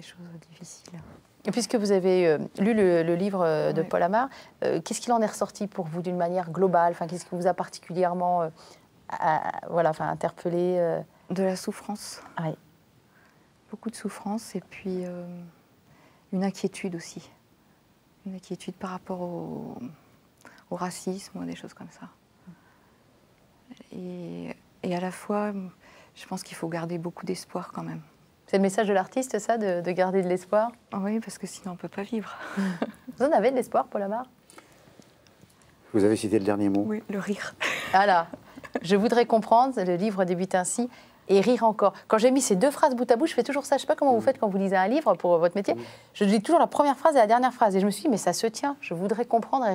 choses difficiles. Et puisque vous avez lu le livre de Paul Amar, qu'est-ce qu'il en est ressorti pour vous d'une manière globale? Qu'est-ce qui vous a particulièrement interpellé? De la souffrance. Oui. Beaucoup de souffrance et puis une inquiétude aussi. Une inquiétude par rapport au racisme ou des choses comme ça. Et à la fois, je pense qu'il faut garder beaucoup d'espoir quand même. C'est le message de l'artiste, ça, de garder de l'espoir? Oui, parce que sinon on ne peut pas vivre. Vous en avez de l'espoir, Paul Amar? Vous avez cité le dernier mot. Oui, le rire. Voilà. Je voudrais comprendre, le livre débute ainsi, et rire encore. Quand j'ai mis ces deux phrases bout à bout, je fais toujours ça. Je ne sais pas comment vous faites quand vous lisez un livre pour votre métier. Je lis toujours la première phrase et la dernière phrase. Et je me suis dit, mais ça se tient. Je voudrais comprendre et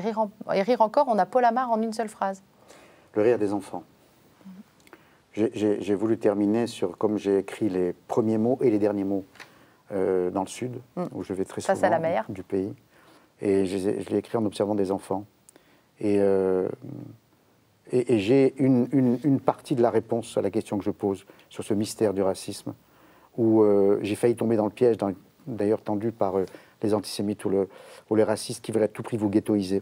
rire encore. On a Paul Amar en une seule phrase. Le rire des enfants. J'ai voulu terminer sur comme j'ai écrit les premiers mots et les derniers mots dans le sud, où je vais très souvent du pays. Et je l'ai écrit en observant des enfants. Et j'ai une partie de la réponse à la question que je pose sur ce mystère du racisme, où j'ai failli tomber dans le piège, d'ailleurs tendu par les antisémites ou les racistes qui veulent à tout prix vous ghettoiser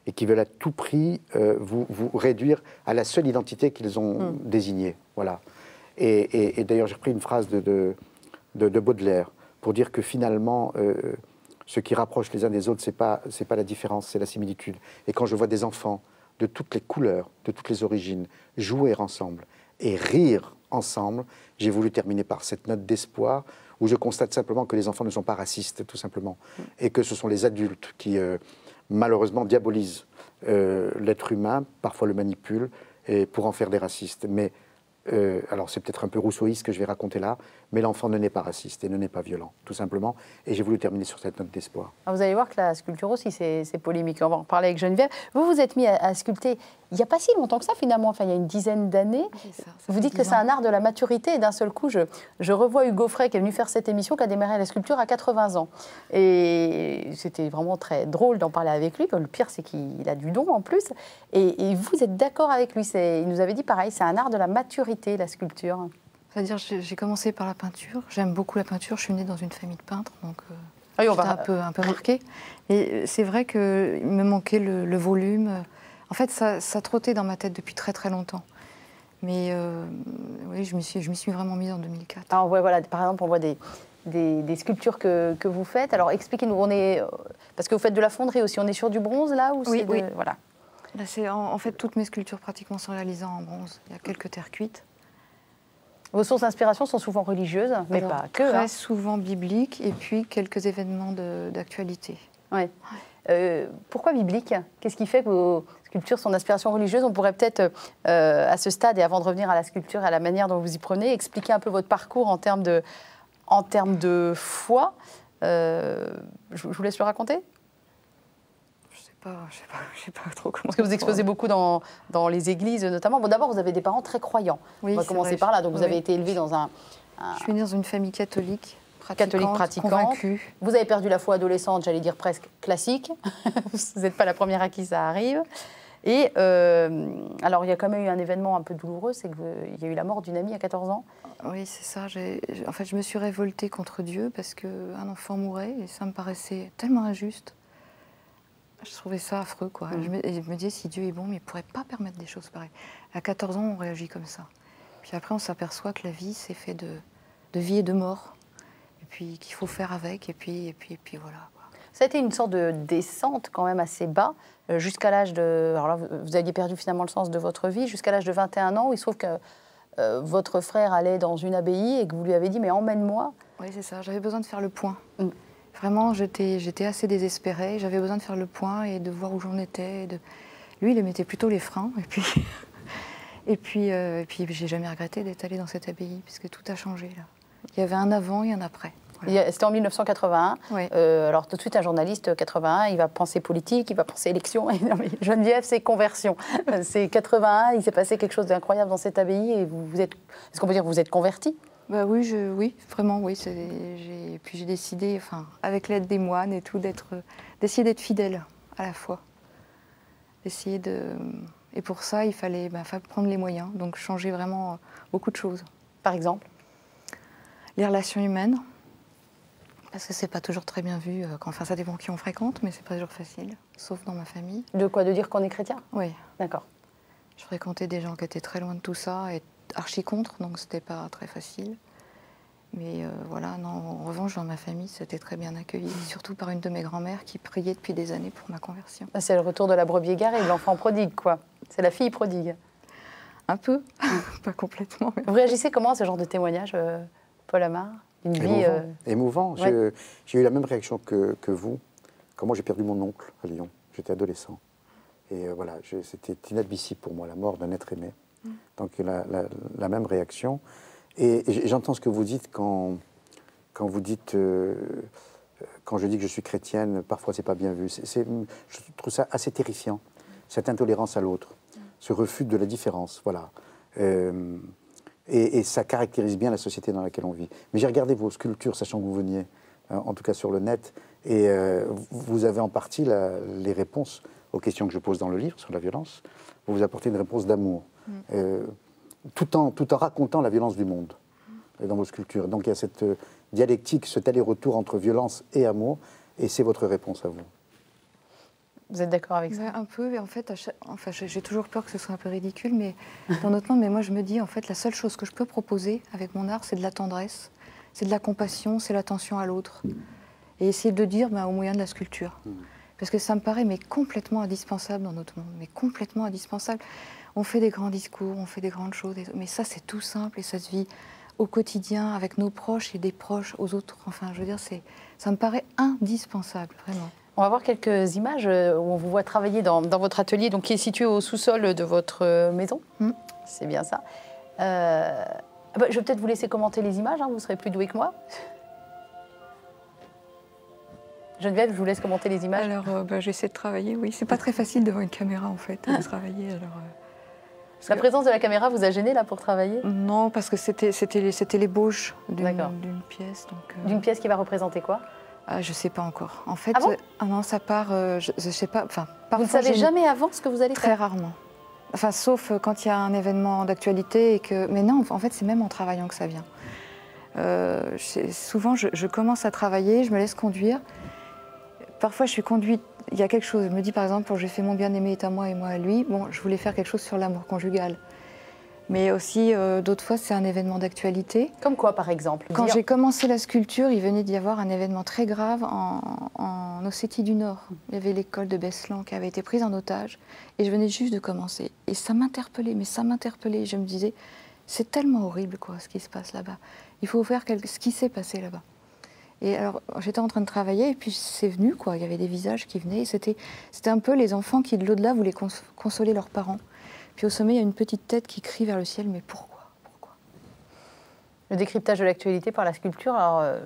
et qui veulent à tout prix vous réduire à la seule identité qu'ils ont désignée. Voilà. Et d'ailleurs, j'ai repris une phrase de Baudelaire pour dire que finalement, ce qui rapproche les uns des autres, c'est pas la différence, c'est la similitude. Et quand je vois des enfants de toutes les couleurs, de toutes les origines, jouer ensemble et rire ensemble, j'ai voulu terminer par cette note d'espoir où je constate simplement que les enfants ne sont pas racistes, tout simplement, et que ce sont les adultes qui... malheureusement diabolise l'être humain, parfois le manipule, et pour en faire des racistes. Mais, alors c'est peut-être un peu rousseauiste ce que je vais raconter là, mais l'enfant ne naît pas raciste et ne naît pas violent, tout simplement. Et j'ai voulu terminer sur cette note d'espoir. Vous allez voir que la sculpture aussi, c'est polémique. On va en parler avec Geneviève. Vous vous êtes mis à sculpter il n'y a pas si longtemps que ça, finalement, enfin il y a une dizaine d'années. Vous dites que c'est un art de la maturité, et d'un seul coup, je revois Hugo Frey, qui est venu faire cette émission, qui a démarré la sculpture à 80 ans. Et c'était vraiment très drôle d'en parler avec lui. Le pire, c'est qu'il a du don en plus. Et vous êtes d'accord avec lui. Il nous avait dit pareil, c'est un art de la maturité, la sculpture. C'est-à-dire, j'ai commencé par la peinture. J'aime beaucoup la peinture. Je suis née dans une famille de peintres, donc Oui, on j'étais va... un peu marquée. Et c'est vrai qu'il me manquait le volume. En fait, ça trottait dans ma tête depuis très très longtemps. Mais oui, je m'y suis vraiment mise en 2004. Alors, voilà, par exemple, on voit des sculptures que vous faites. Alors, expliquez-nous, parce que vous faites de la fonderie aussi, on est sur du bronze là ou Oui, oui. Voilà. Là, en fait, toutes mes sculptures pratiquement sont réalisées en bronze. Il y a quelques terres cuites. Vos sources d'inspiration sont souvent religieuses, mais Alors, pas que. Très souvent bibliques et puis quelques événements d'actualité. Ouais. Pourquoi biblique? Qu'est-ce qui fait que vos sculptures sont d'inspiration religieuse? On pourrait peut-être, à ce stade, et avant de revenir à la sculpture et à la manière dont vous y prenez, expliquer un peu votre parcours en termes de foi. Je vous laisse le raconter. Je sais pas trop comment. Parce que vous exposez beaucoup dans les églises, notamment. Bon, d'abord, vous avez des parents très croyants. Oui, on va commencer par là. Donc, vous avez été élevé dans Je suis née dans une famille catholique. Pratiquante. Convaincue. Vous avez perdu la foi adolescente, j'allais dire presque classique. Vous n'êtes pas la première à qui ça arrive. Et alors, il y a quand même eu un événement un peu douloureux, c'est qu'il y a eu la mort d'une amie à 14 ans. Oui, c'est ça. En fait, je me suis révoltée contre Dieu parce qu'un enfant mourait et ça me paraissait tellement injuste. Je trouvais ça affreux, quoi. Je me disais, si Dieu est bon, mais il ne pourrait pas permettre des choses pareilles. À 14 ans, on réagit comme ça. Puis après, on s'aperçoit que la vie, c'est fait de vie et de mort. Et puis qu'il faut faire avec, et puis voilà, quoi. Ça a été une sorte de descente quand même assez bas, jusqu'à l'âge de... Alors là, vous aviez perdu finalement le sens de votre vie, jusqu'à l'âge de 21 ans, où il se trouve que votre frère allait dans une abbaye et que vous lui avez dit, mais emmène-moi. Oui, c'est ça. J'avais besoin de faire le point. Vraiment, j'étais assez désespérée. J'avais besoin de faire le point et de voir où j'en étais. Lui, il mettait plutôt les freins. Et puis j'ai jamais regretté d'être allée dans cette abbaye, puisque tout a changé, là. Il y avait un avant et un après. Voilà. C'était en 1981. Oui. Alors tout de suite, un journaliste, 81, il va penser politique, il va penser élection. Non, mais Geneviève, c'est conversion. C'est 81, il s'est passé quelque chose d'incroyable dans cette abbaye et est-ce qu'on peut dire que vous êtes convertie? Bah oui, oui, vraiment, oui. Puis j'ai décidé, enfin, avec l'aide des moines et tout, d'essayer d'être fidèle à la foi. Et pour ça, il fallait prendre les moyens, donc changer vraiment beaucoup de choses. Par exemple? Les relations humaines, parce que c'est pas toujours très bien vu. Enfin, ça dépend qui on fréquente, mais c'est pas toujours facile, sauf dans ma famille. De quoi? De dire qu'on est chrétien? Oui. D'accord. Je fréquentais des gens qui étaient très loin de tout ça et archi contre, donc c'était pas très facile. Mais voilà, non, en revanche, dans ma famille, c'était très bien accueilli, surtout par une de mes grand-mères qui priait depuis des années pour ma conversion. C'est le retour de la brebis égarée, de l'enfant prodigue, quoi. C'est la fille prodigue. Un peu, pas complètement. Mais... Vous réagissez comment à ce genre de témoignage, Paul Amar? Une vie émouvant. Ouais. J'ai eu la même réaction que vous. Quand moi, j'ai perdu mon oncle à Lyon. J'étais adolescent. Et voilà, c'était inadmissible pour moi, la mort d'un être aimé. Donc la même réaction. Et j'entends ce que vous dites quand vous dites, quand je dis que je suis chrétienne, parfois c'est pas bien vu. Je trouve ça assez terrifiant, cette intolérance à l'autre, ce refus de la différence, voilà. Et ça caractérise bien la société dans laquelle on vit. Mais j'ai regardé vos sculptures, sachant que vous veniez, en tout cas sur le net, et vous avez en partie les réponses aux questions que je pose dans le livre sur la violence. Vous apportez une réponse d'amour. Tout en racontant la violence du monde dans vos sculptures. Donc il y a cette dialectique, cet aller-retour entre violence et amour, et c'est votre réponse à vous. Vous êtes d'accord avec ça? Un peu, et en fait, j'ai toujours peur que ce soit un peu ridicule, mais dans notre monde, mais moi je me dis, en fait, la seule chose que je peux proposer avec mon art, c'est de la tendresse, c'est de la compassion, c'est l'attention à l'autre, et essayer de dire au moyen de la sculpture. Parce que ça me paraît complètement indispensable dans notre monde, mais complètement indispensable. On fait des grands discours, on fait des grandes choses, mais ça c'est tout simple et ça se vit au quotidien avec nos proches et des proches aux autres. Enfin, je veux dire, ça me paraît indispensable, vraiment. On va voir quelques images où on vous voit travailler dans votre atelier, donc qui est situé au sous-sol de votre maison. C'est bien ça. Je vais peut-être vous laisser commenter les images, vous serez plus doué que moi. Geneviève, je vous laisse commenter les images. Alors, j'essaie de travailler, oui. C'est pas très facile devant une caméra, en fait, de travailler. Alors, la présence de la caméra vous a gêné, là, pour travailler? Non, parce que c'était l'ébauche d'une pièce. D'une pièce qui va représenter quoi? Je sais pas encore. En fait, bon non, ça part, je sais pas. Enfin, vous ne savez jamais avant ce que vous allez faire? Très rarement. Enfin, sauf quand il y a un événement d'actualité et que... Mais non, en fait, c'est même en travaillant que ça vient. Souvent, je commence à travailler, je me laisse conduire. Parfois, je suis conduite, il y a quelque chose. Je me dis, par exemple, quand j'ai fait Mon bien-aimé est à moi et moi à lui, bon, je voulais faire quelque chose sur l'amour conjugal. Mais aussi, d'autres fois, c'est un événement d'actualité. Comme quoi, par exemple? Quand j'ai commencé la sculpture, il venait d'y avoir un événement très grave en Ossétie du Nord. Il y avait l'école de Beslan qui avait été prise en otage. Et je venais juste de commencer. Et ça m'interpellait, mais ça m'interpellait. Je me disais, c'est tellement horrible, quoi, ce qui se passe là-bas. Il faut faire ce qui s'est passé là-bas. Et alors, j'étais en train de travailler, et puis c'est venu, quoi. Il y avait des visages qui venaient. C'était un peu les enfants qui, de l'au-delà, voulaient consoler leurs parents. Puis au sommet, il y a une petite tête qui crie vers le ciel, mais pourquoi? Pourquoi? Le décryptage de l'actualité par la sculpture, alors,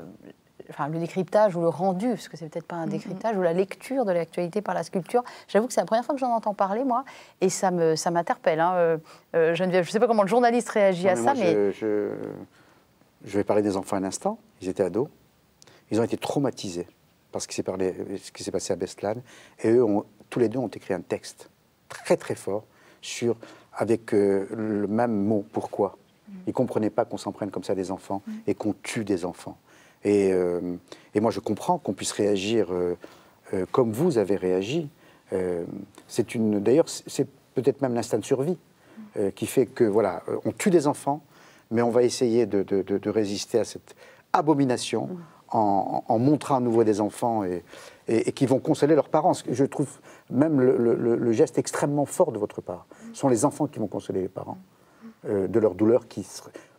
enfin, le décryptage ou le rendu, parce que c'est peut-être pas un décryptage, ou la lecture de l'actualité par la sculpture, j'avoue que c'est la première fois que j'en entends parler, moi, et ça m'interpelle. Hein. Geneviève, je ne sais pas comment le journaliste réagit à ça, mais... Je vais parler des enfants un instant. Ils étaient ados. Ils ont été traumatisés par ce qui s'est passé à Beslan. Et eux, tous les deux, ont écrit un texte très, très fort avec le même mot, pourquoi. Ils ne comprenaient pas qu'on s'en prenne comme ça des enfants et qu'on tue des enfants. Et moi, je comprends qu'on puisse réagir comme vous avez réagi. D'ailleurs, c'est peut-être même l'instinct de survie qui fait que, voilà, on tue des enfants, mais on va essayer de résister à cette abomination en montrant à nouveau des enfants et qui vont consoler leurs parents. Je trouve même le geste extrêmement fort de votre part. Ce sont les enfants qui vont consoler les parents de leur douleur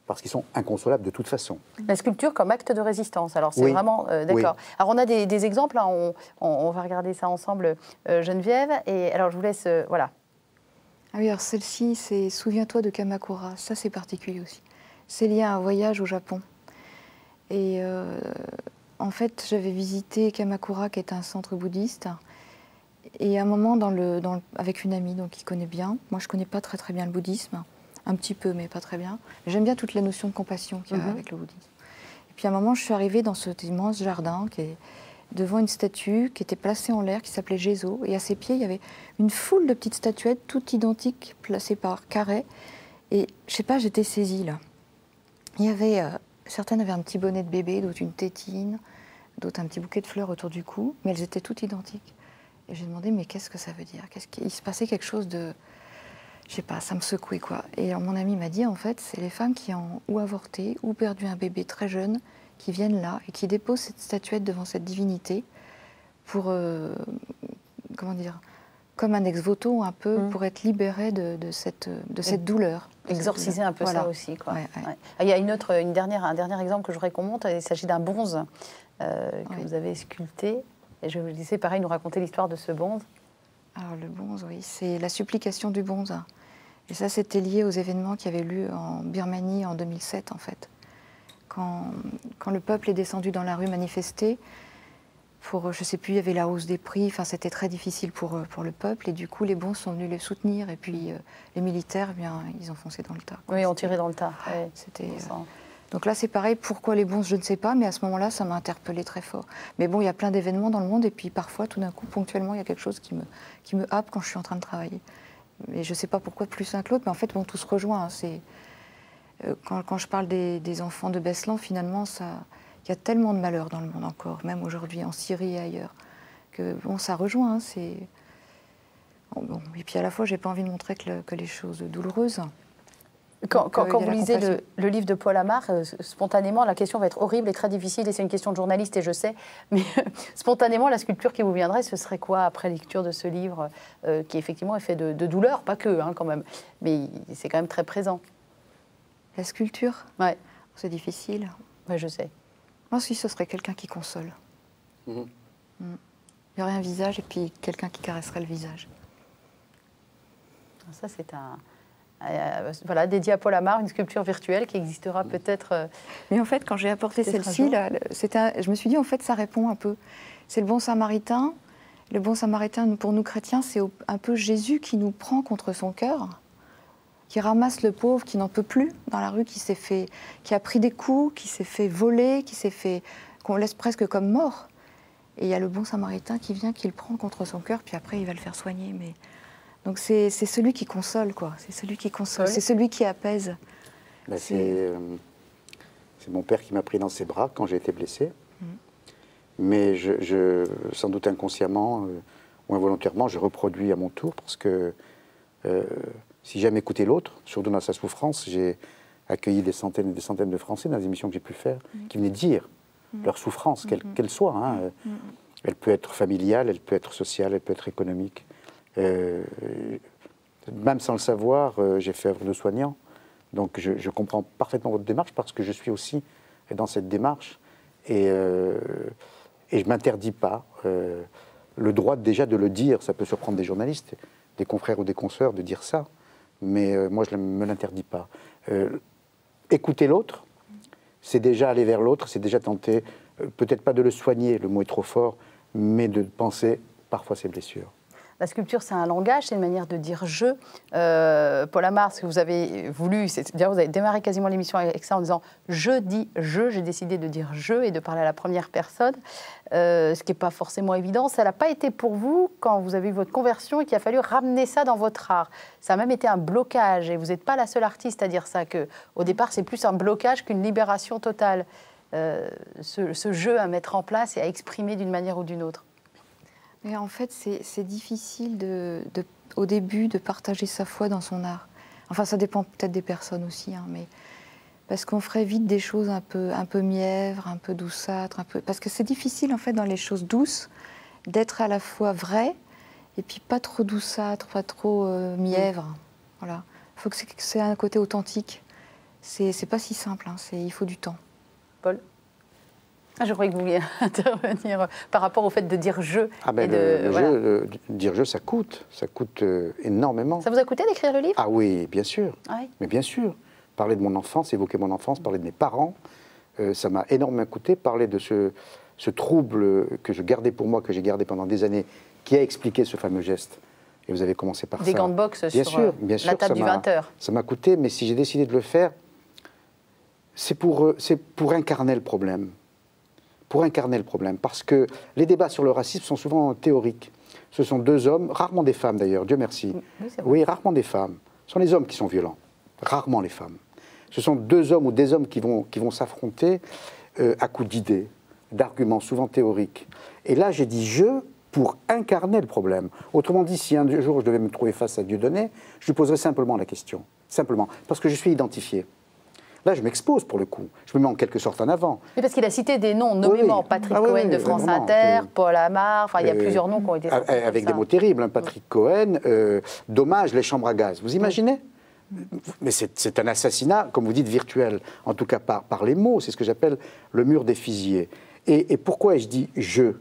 parce qu'ils sont inconsolables de toute façon. La sculpture comme acte de résistance, alors c'est vraiment... d'accord. Oui. Alors on a des exemples, hein, on va regarder ça ensemble, Geneviève, et alors je vous laisse... voilà. Ah oui, alors celle-ci, c'est « Souviens-toi de Kamakura », ça c'est particulier aussi. C'est lié à un voyage au Japon. Et en fait, j'avais visité Kamakura, qui est un centre bouddhiste, et à un moment, avec une amie donc, qui connaît bien, moi je ne connais pas très très bien le bouddhisme, un petit peu, mais pas très bien. J'aime bien toutes les notions de compassion qu'il y a avec le bouddhisme. Et puis à un moment, je suis arrivée dans cet immense jardin qui est devant une statue qui était placée en l'air, qui s'appelait Gézo. Et à ses pieds, il y avait une foule de petites statuettes, toutes identiques, placées par carrés. Et je sais pas, j'étais saisie là. Il y avait, certaines avaient un petit bonnet de bébé, d'autres une tétine, d'autres un petit bouquet de fleurs autour du cou, mais elles étaient toutes identiques. Et j'ai demandé, mais qu'est-ce que ça veut dire? Il se passait quelque chose de... Je sais pas, ça me secouait, quoi. Et alors, mon ami m'a dit, en fait, c'est les femmes qui ont ou avorté ou perdu un bébé très jeune, qui viennent là et qui déposent cette statuette devant cette divinité pour, comment dire, comme un ex-voto un peu, pour être libérées de cette douleur. Exorciser un peu ça aussi, quoi. Ouais, ouais. Ouais. Il y a un dernier exemple que je voudrais qu'on montre, il s'agit d'un bonze que vous avez sculpté. Et je vous disais, pareil, nous raconter l'histoire de ce bonze. Alors le bonze, oui, c'est la supplication du bonze. Et ça, c'était lié aux événements qui avaient lieu en Birmanie en 2007, en fait. Quand le peuple est descendu dans la rue manifester, pour, je ne sais plus, il y avait la hausse des prix, enfin, c'était très difficile pour le peuple, et du coup, les bonzes sont venus les soutenir, et puis les militaires, eh bien, ils ont foncé dans le tas. Oui, ont tiré dans le tas. Ouais, c'était... Donc là, c'est pareil, pourquoi les bonzes, je ne sais pas, mais à ce moment-là, ça m'a interpellée très fort. Mais bon, il y a plein d'événements dans le monde, et puis parfois, tout d'un coup, ponctuellement, il y a quelque chose qui me happe quand je suis en train de travailler. Mais je ne sais pas pourquoi plus l'un que l'autre, mais en fait, bon, tout se rejoint. Hein, c'est... Quand je parle des enfants de Beslan, finalement, il y a tellement de malheurs dans le monde encore, même aujourd'hui, en Syrie et ailleurs, que bon, ça rejoint. Hein, bon. Et puis à la fois, je n'ai pas envie de montrer que les choses douloureuses. Quand vous lisez le livre de Paul Amar, spontanément, la question va être horrible et très difficile, et c'est une question de journaliste, et je sais, mais spontanément, la sculpture qui vous viendrait, ce serait quoi, après lecture de ce livre, qui effectivement est fait de douleur, pas que, hein, quand même, mais c'est quand même très présent. La sculpture? Ouais. C'est difficile. Oui, je sais. Moi aussi, ce serait quelqu'un qui console. Il y aurait un visage et puis quelqu'un qui caresserait le visage. Ça, c'est voilà, dédié à Paul Amar, une sculpture virtuelle qui existera peut-être... Mais en fait, quand j'ai apporté celle-ci, je me suis dit, en fait, ça répond un peu. C'est le bon samaritain. Le bon samaritain, pour nous chrétiens, c'est un peu Jésus qui nous prend contre son cœur, qui ramasse le pauvre qui n'en peut plus dans la rue, qui a pris des coups, qui s'est fait voler, qu'on laisse presque comme mort. Et il y a le bon samaritain qui vient, qui le prend contre son cœur, puis après il va le faire soigner. Mais Donc c'est celui qui console, quoi. C'est celui qui console, c'est celui qui apaise. Ben, c'est mon père qui m'a pris dans ses bras quand j'ai été blessé. Mais sans doute inconsciemment ou involontairement, je reproduis à mon tour parce que si j'aime écouter l'autre, surtout dans sa souffrance, j'ai accueilli des centaines et des centaines de Français dans les émissions que j'ai pu faire qui venaient dire leur souffrance, quelle soit. Hein. Elle peut être familiale, elle peut être sociale, elle peut être économique. Même sans le savoir, j'ai fait œuvre de soignant. Donc je comprends parfaitement votre démarche parce que je suis aussi dans cette démarche. Et je ne m'interdis pas le droit déjà de le dire. Ça peut surprendre des journalistes, des confrères ou des consoeurs de dire ça. Mais moi, je ne me l'interdis pas. Écouter l'autre, c'est déjà aller vers l'autre, c'est déjà tenter, peut-être pas de le soigner, le mot est trop fort, mais de penser parfois ses blessures. La sculpture, c'est un langage, c'est une manière de dire « je ». Paul Amar, ce que vous avez voulu, c'est-à-dire vous avez démarré quasiment l'émission avec ça en disant « je dis je », j'ai décidé de dire « je » et de parler à la première personne, ce qui n'est pas forcément évident. Ça n'a pas été pour vous, quand vous avez eu votre conversion et qu'il a fallu ramener ça dans votre art. Ça a même été un blocage et vous n'êtes pas la seule artiste à dire ça, qu'au départ, c'est plus un blocage qu'une libération totale. Ce jeu à mettre en place et à exprimer d'une manière ou d'une autre. Mais en fait, c'est difficile au début de partager sa foi dans son art. Enfin, ça dépend peut-être des personnes aussi, hein, mais parce qu'on ferait vite des choses un peu mièvres, un peu douceâtres, parce que c'est difficile en fait dans les choses douces d'être à la fois vrai et puis pas trop douceâtre, pas trop mièvre. Voilà. Il faut que c'est un côté authentique. C'est pas si simple, hein, il faut du temps. Paul ? Je croyais que vous vouliez intervenir par rapport au fait de dire « je ». Dire « je », ça coûte énormément. Ça vous a coûté d'écrire le livre? Ah oui, bien sûr. Ah oui. Mais bien sûr. Parler de mon enfance, évoquer mon enfance, parler de mes parents, ça m'a énormément coûté. Parler de ce trouble que je gardais pour moi, que j'ai gardé pendant des années, qui a expliqué ce fameux geste. Et vous avez commencé par ça. Des gants de boxe bien sur sûr, la table du 20h. Ça m'a coûté, mais si j'ai décidé de le faire, c'est pour incarner le problème. Pour incarner le problème, parce que les débats sur le racisme sont souvent théoriques. Ce sont deux hommes, rarement des femmes d'ailleurs, Dieu merci. Oui, rarement des femmes. Ce sont les hommes qui sont violents, rarement les femmes. Ce sont deux hommes ou des hommes qui vont s'affronter à coups d'idées, d'arguments souvent théoriques. Et là, j'ai dit « je » pour incarner le problème. Autrement dit, si un jour je devais me trouver face à Dieudonné, je lui poserais simplement la question. Simplement, parce que je suis identifié. Là, je m'expose pour le coup. Je me mets en quelque sorte en avant. Oui, parce qu'il a cité des noms nommément. Oui. Patrick Cohen de France Inter, Paul Amar, enfin, il y a plusieurs noms qui ont été sortis. Avec des mots terribles, hein, Patrick Cohen, dommage, les chambres à gaz. Vous imaginez? Mais c'est un assassinat, comme vous dites, virtuel. En tout cas, par les mots. C'est ce que j'appelle le mur des fusillés. Et pourquoi je dis « je »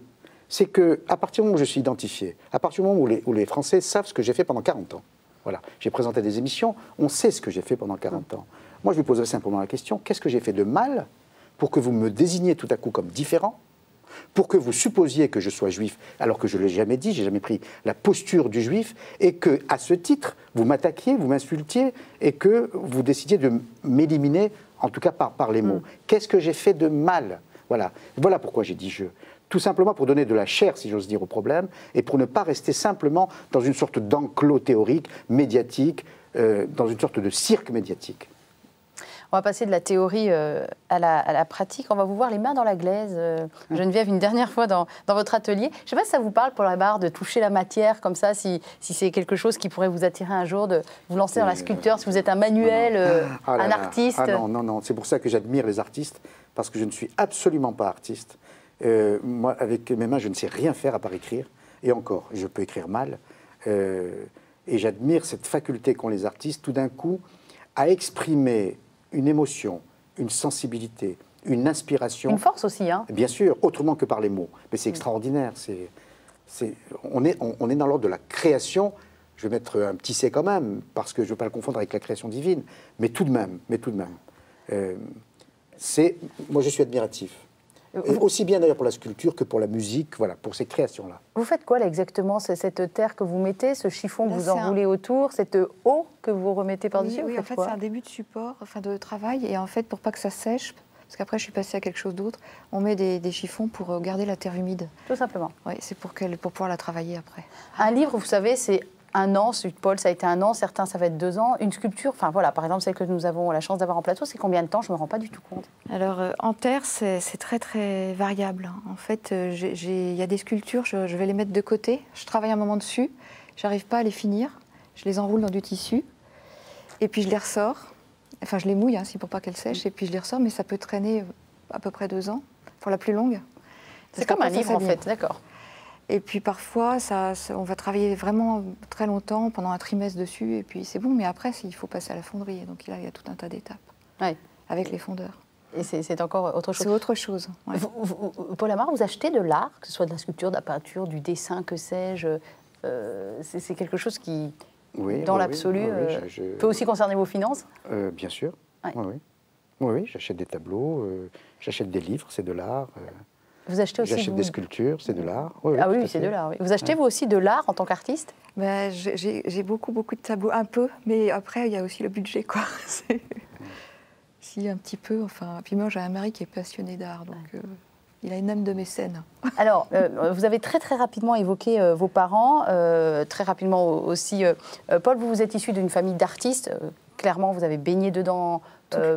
c'est qu'à partir du moment où je suis identifié, à partir du moment où les Français savent ce que j'ai fait pendant 40 ans, voilà, j'ai présenté des émissions, on sait ce que j'ai fait pendant 40 ans. Moi, je lui poserai simplement la question, qu'est-ce que j'ai fait de mal pour que vous me désigniez tout à coup comme différent, pour que vous supposiez que je sois juif, alors que je ne l'ai jamais dit, je n'ai jamais pris la posture du juif, et que, à ce titre, vous m'attaquiez, vous m'insultiez, et que vous décidiez de m'éliminer, en tout cas par les mots. Qu'est-ce que j'ai fait de mal? Voilà pourquoi j'ai dit « je ». Tout simplement pour donner de la chair, si j'ose dire, au problème, et pour ne pas rester simplement dans une sorte d'enclos théorique, médiatique, dans une sorte de cirque médiatique. On va passer de la théorie à la pratique. On va vous voir les mains dans la glaise, Geneviève, une dernière fois dans votre atelier. Je ne sais pas si ça vous parle, Paul Amar, de toucher la matière comme ça, si c'est quelque chose qui pourrait vous attirer un jour, de vous lancer dans la sculpture, si vous êtes un manuel, un artiste. Ah non, c'est pour ça que j'admire les artistes, parce que je ne suis absolument pas artiste. Moi, avec mes mains, je ne sais rien faire à part écrire. Et encore, je peux écrire mal. Et j'admire cette faculté qu'ont les artistes, tout d'un coup, à exprimer une émotion, une sensibilité, une inspiration. Une force aussi, hein. Bien sûr, autrement que par les mots. Mais c'est extraordinaire. On est dans l'ordre de la création. Je vais mettre un petit C quand même, parce que je ne veux pas le confondre avec la création divine. Mais tout de même. Moi, je suis admiratif. Aussi bien d'ailleurs pour la sculpture que pour la musique, voilà, pour ces créations-là. Vous faites quoi là exactement? Cette terre que vous mettez, ce chiffon que vous enroulez autour, cette eau que vous remettez par-dessus? Oui, en fait c'est un début de support, enfin de travail, et en fait pour pas que ça sèche, parce qu'après je suis passée à quelque chose d'autre, on met des chiffons pour garder la terre humide. Tout simplement. Oui, c'est pour pouvoir la travailler après. Un livre, vous savez, c'est un an, Paul, ça a été un an, certains, ça va être 2 ans. Une sculpture, enfin voilà, par exemple, celle que nous avons la chance d'avoir en plateau, c'est combien de temps? Je ne me rends pas du tout compte. Alors, en terre, c'est très, très variable. En fait, il y a des sculptures, je vais les mettre de côté. Je travaille un moment dessus, je n'arrive pas à les finir. Je les enroule dans du tissu, et puis je les ressors. Enfin, je les mouille, hein, pour pas qu'elles sèchent, et puis je les ressors, mais ça peut traîner à peu près 2 ans, pour la plus longue. C'est comme un livre, en fait, d'accord. Et puis parfois, on va travailler vraiment très longtemps, pendant un trimestre dessus, et puis c'est bon, mais après, il faut passer à la fonderie. Donc là, il y a tout un tas d'étapes avec les fondeurs. Et c'est encore autre chose. C'est autre chose. Ouais. Paul Amar, vous achetez de l'art, que ce soit de la sculpture, de la peinture, du dessin, que sais-je. C'est quelque chose qui, dans l'absolu, peut aussi concerner vos finances? Bien sûr. Oui, j'achète des tableaux, j'achète des livres, c'est de l'art. Vous achetez aussi J'achète des sculptures, c'est de l'art. Ah oui, c'est de l'art. Oui. Vous achetez vous aussi de l'art en tant qu'artiste? Ben, j'ai beaucoup de tableaux, un peu, mais après il y a aussi le budget, quoi. Si, un petit peu. Enfin, puis moi j'ai un mari qui est passionné d'art, donc il a une âme de mécène. Alors, vous avez très rapidement évoqué vos parents, très rapidement aussi. Paul, vous êtes issu d'une famille d'artistes. Clairement, vous avez baigné dedans.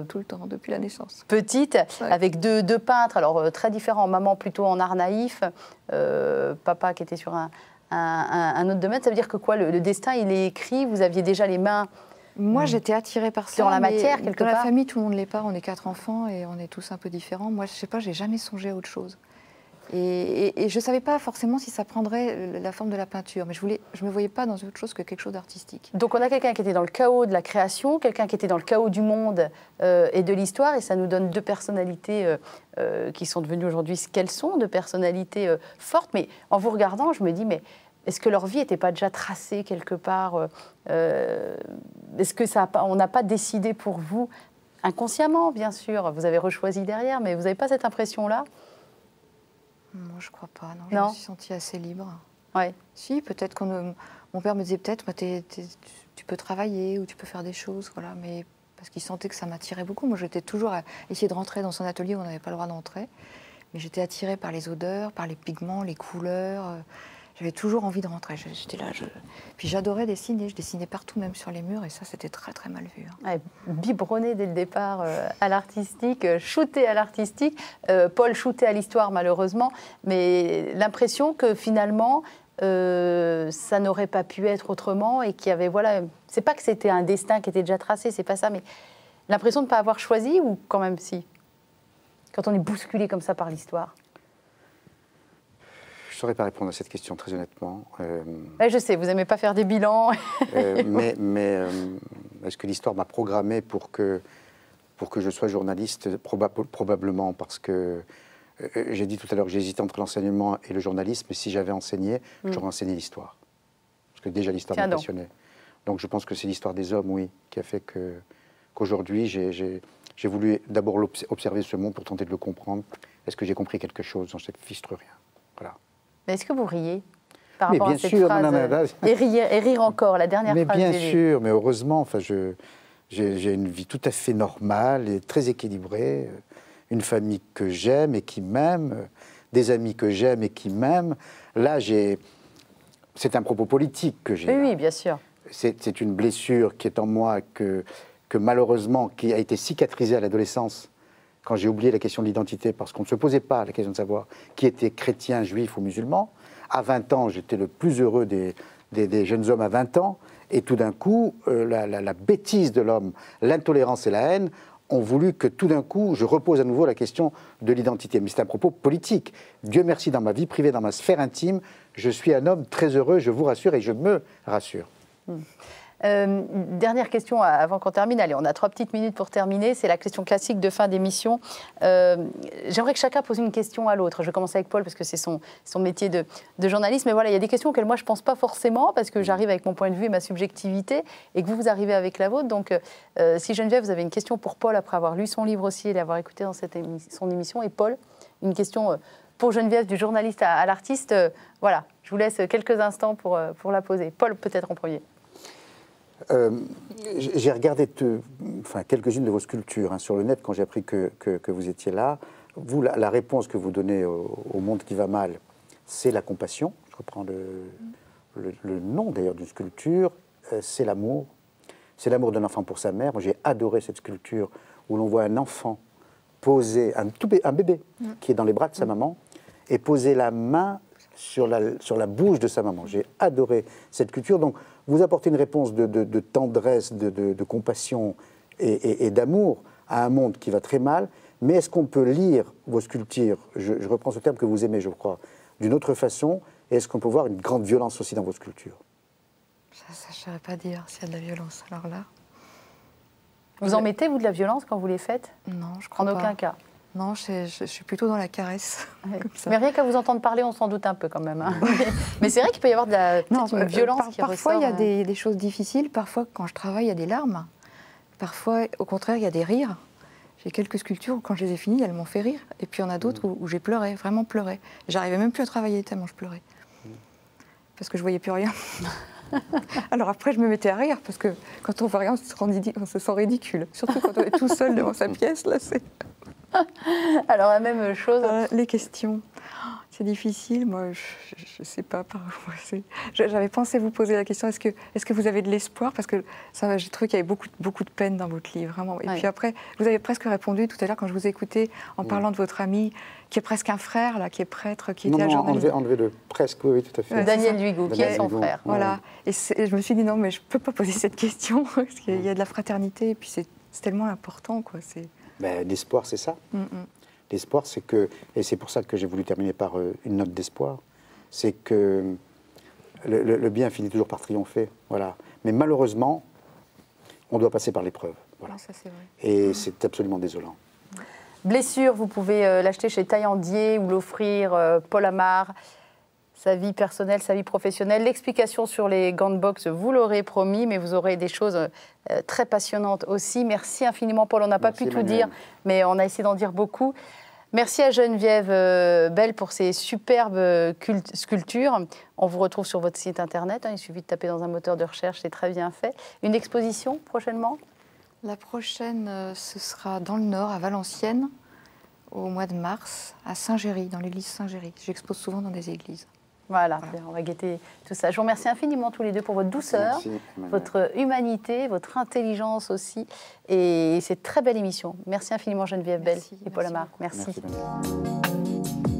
Tout le temps, depuis la naissance. Petite, avec deux peintres, alors très différents. Maman plutôt en art naïf, papa qui était sur un autre domaine. Ça veut dire que quoi, le destin, il est écrit, vous aviez déjà les mains... Moi, j'étais attirée par ça. Dans la matière, quelque part. Dans la famille, tout le monde l'est pas. On est 4 enfants et on est tous un peu différents. Moi, je sais pas, j'ai jamais songé à autre chose. Et je ne savais pas forcément si ça prendrait la forme de la peinture, mais je ne me voyais pas dans autre chose que quelque chose d'artistique. Donc on a quelqu'un qui était dans le chaos de la création, quelqu'un qui était dans le chaos du monde et de l'histoire, et ça nous donne 2 personnalités qui sont devenues aujourd'hui ce qu'elles sont, 2 personnalités fortes. Mais en vous regardant, je me dis, mais est-ce que leur vie n'était pas déjà tracée quelque part? Est-ce que on n'a pas décidé pour vous, inconsciemment bien sûr, vous avez rechoisi derrière, mais vous n'avez pas cette impression-là? Moi, je crois pas. Non, je me suis sentie assez libre. Ouais. Si, peut-être qu'on... Mon père me disait peut-être, bah, tu peux travailler ou tu peux faire des choses, voilà. Mais parce qu'il sentait que ça m'attirait beaucoup. Moi, j'étais toujours à essayer de rentrer dans son atelier où on n'avait pas le droit d'entrer. Mais j'étais attirée par les odeurs, par les pigments, les couleurs. J'avais toujours envie de rentrer. J'étais là. Puis j'adorais dessiner. Je dessinais partout, même sur les murs. Et ça, c'était très, très mal vu. Ouais, biberonné dès le départ à l'artistique, shooté à l'artistique. Paul shooté à l'histoire, malheureusement. Mais l'impression que finalement, ça n'aurait pas pu être autrement. Et qu'il y avait, voilà... C'est pas que c'était un destin qui était déjà tracé, c'est pas ça. Mais l'impression de ne pas avoir choisi, ou quand même si? Quand on est bousculé comme ça par l'histoire. Je ne saurais pas répondre à cette question, très honnêtement. Je sais, vous n'aimez pas faire des bilans. mais est-ce que l'histoire m'a programmé pour que je sois journaliste? Probablement, parce que j'ai dit tout à l'heure que j'hésitais entre l'enseignement et le journalisme, mais si j'avais enseigné, j'aurais enseigné l'histoire. Parce que déjà, l'histoire me passionnait. Donc je pense que c'est l'histoire des hommes, oui, qui a fait qu'aujourd'hui, j'ai voulu d'abord observer ce monde pour tenter de le comprendre. Est-ce que j'ai compris quelque chose? J'en sais fistre rien. Voilà. Mais est-ce que vous riez par rapport à cette phrase et rire encore, la dernière phrase? Mais bien sûr, mais heureusement, enfin, j'ai une vie tout à fait normale et très équilibrée, une famille que j'aime et qui m'aime, des amis que j'aime et qui m'aiment. Là, c'est un propos politique que j'ai. Oui, bien sûr. C'est une blessure qui est en moi que malheureusement, qui a été cicatrisée à l'adolescence, quand j'ai oublié la question de l'identité, parce qu'on ne se posait pas la question de savoir qui était chrétien, juif ou musulman. À 20 ans, j'étais le plus heureux des jeunes hommes à 20 ans, et tout d'un coup, la bêtise de l'homme, l'intolérance et la haine ont voulu que tout d'un coup, je repose à nouveau la question de l'identité. Mais c'est un propos politique. Dieu merci, dans ma vie privée, dans ma sphère intime, je suis un homme très heureux, je vous rassure, et je me rassure. Dernière question avant qu'on termine. Allez, on a 3 petites minutes pour terminer. C'est la question classique de fin d'émission. J'aimerais que chacun pose une question à l'autre. Je vais commencer avec Paul parce que c'est son métier de journaliste. Mais voilà, il y a des questions auxquelles moi je ne pense pas forcément parce que j'arrive avec mon point de vue et ma subjectivité et que vous arrivez avec la vôtre. Donc, si Geneviève, vous avez une question pour Paul après avoir lu son livre aussi et l'avoir écouté dans son émission. Et Paul, une question pour Geneviève du journaliste à l'artiste. Voilà, je vous laisse quelques instants pour la poser. Paul, peut-être en premier. J'ai regardé quelques-unes de vos sculptures sur le net quand j'ai appris que vous étiez là. Vous, la réponse que vous donnez au monde qui va mal, c'est la compassion. Je reprends le nom d'ailleurs d'une sculpture, c'est l'amour. C'est l'amour d'un enfant pour sa mère. Moi, j'ai adoré cette sculpture où l'on voit un enfant poser, un bébé qui est dans les bras de sa maman, et poser la main sur la bouche de sa maman. J'ai adoré cette culture. Donc, vous apportez une réponse de tendresse, de compassion et d'amour à un monde qui va très mal. Mais est-ce qu'on peut lire vos sculptures, je reprends ce terme que vous aimez, je crois, d'une autre façon, et est-ce qu'on peut voir une grande violence aussi dans vos sculptures? Ça, je ne saurais pas dire s'il y a de la violence. Alors là... Vous en mettez, vous, de la violence quand vous les faites? Non, je crois pas. En aucun cas. Non, je suis plutôt dans la caresse. Ouais. Comme ça. Mais rien qu'à vous entendre parler, on s'en doute un peu quand même. Hein. Mais c'est vrai qu'il peut y avoir une violence qui parfois, ressort. Il y a des choses difficiles. Parfois, quand je travaille, il y a des larmes. Parfois, au contraire, il y a des rires. J'ai quelques sculptures où, quand je les ai finies, elles m'ont fait rire. Et puis, il y en a d'autres où j'ai pleuré, vraiment pleuré. J'arrivais même plus à travailler tellement je pleurais. Parce que je voyais plus rien. Alors après, je me mettais à rire, parce que quand on voit rien, on se sent ridicule. Surtout quand on est tout seul devant sa pièce, là, c'est... Alors, la même chose. Les questions, c'est difficile. Moi, je ne sais pas. J'avais pensé vous poser la question, est-ce que vous avez de l'espoir? Parce que j'ai trouvé qu'il y avait beaucoup de peine dans votre livre, vraiment. Et puis après, vous avez presque répondu tout à l'heure quand je vous écoutais en parlant de votre ami, qui est presque un frère, là, qui est prêtre, qui était un journaliste. Enlevez le presque, oui, tout à fait. Daniel Duigo, qui est son frère. Voilà. Et je me suis dit, non, mais je ne peux pas poser cette question, parce qu'il y a de la fraternité, et puis c'est tellement important, quoi. Ben, l'espoir, c'est ça. L'espoir, c'est que, et c'est pour ça que j'ai voulu terminer par une note d'espoir, c'est que le bien finit toujours par triompher. Voilà. Mais malheureusement, on doit passer par l'épreuve. Voilà. Ça, c'est vrai. Et c'est absolument désolant. Blessure, vous pouvez l'acheter chez Taillandier ou l'offrir Paul Amar. Sa vie personnelle, sa vie professionnelle. L'explication sur les gants de boxe, vous l'aurez promis, mais vous aurez des choses très passionnantes aussi. Merci infiniment, Paul. On n'a pas pu tout dire, mais on a essayé d'en dire beaucoup. Merci à Geneviève Belle pour ces superbes sculptures. On vous retrouve sur votre site internet. Il suffit de taper dans un moteur de recherche, c'est très bien fait. Une exposition prochainement? La prochaine, ce sera dans le Nord, à Valenciennes, au mois de mars, à Saint-Géry, dans l'église Saint-Géry. J'expose souvent dans des églises. Voilà, on va guetter tout ça. Je vous remercie infiniment tous les deux pour votre douceur, votre humanité, votre intelligence aussi. Et cette très belle émission. Merci infiniment Geneviève Belle et Paul Amar. Merci. Merci.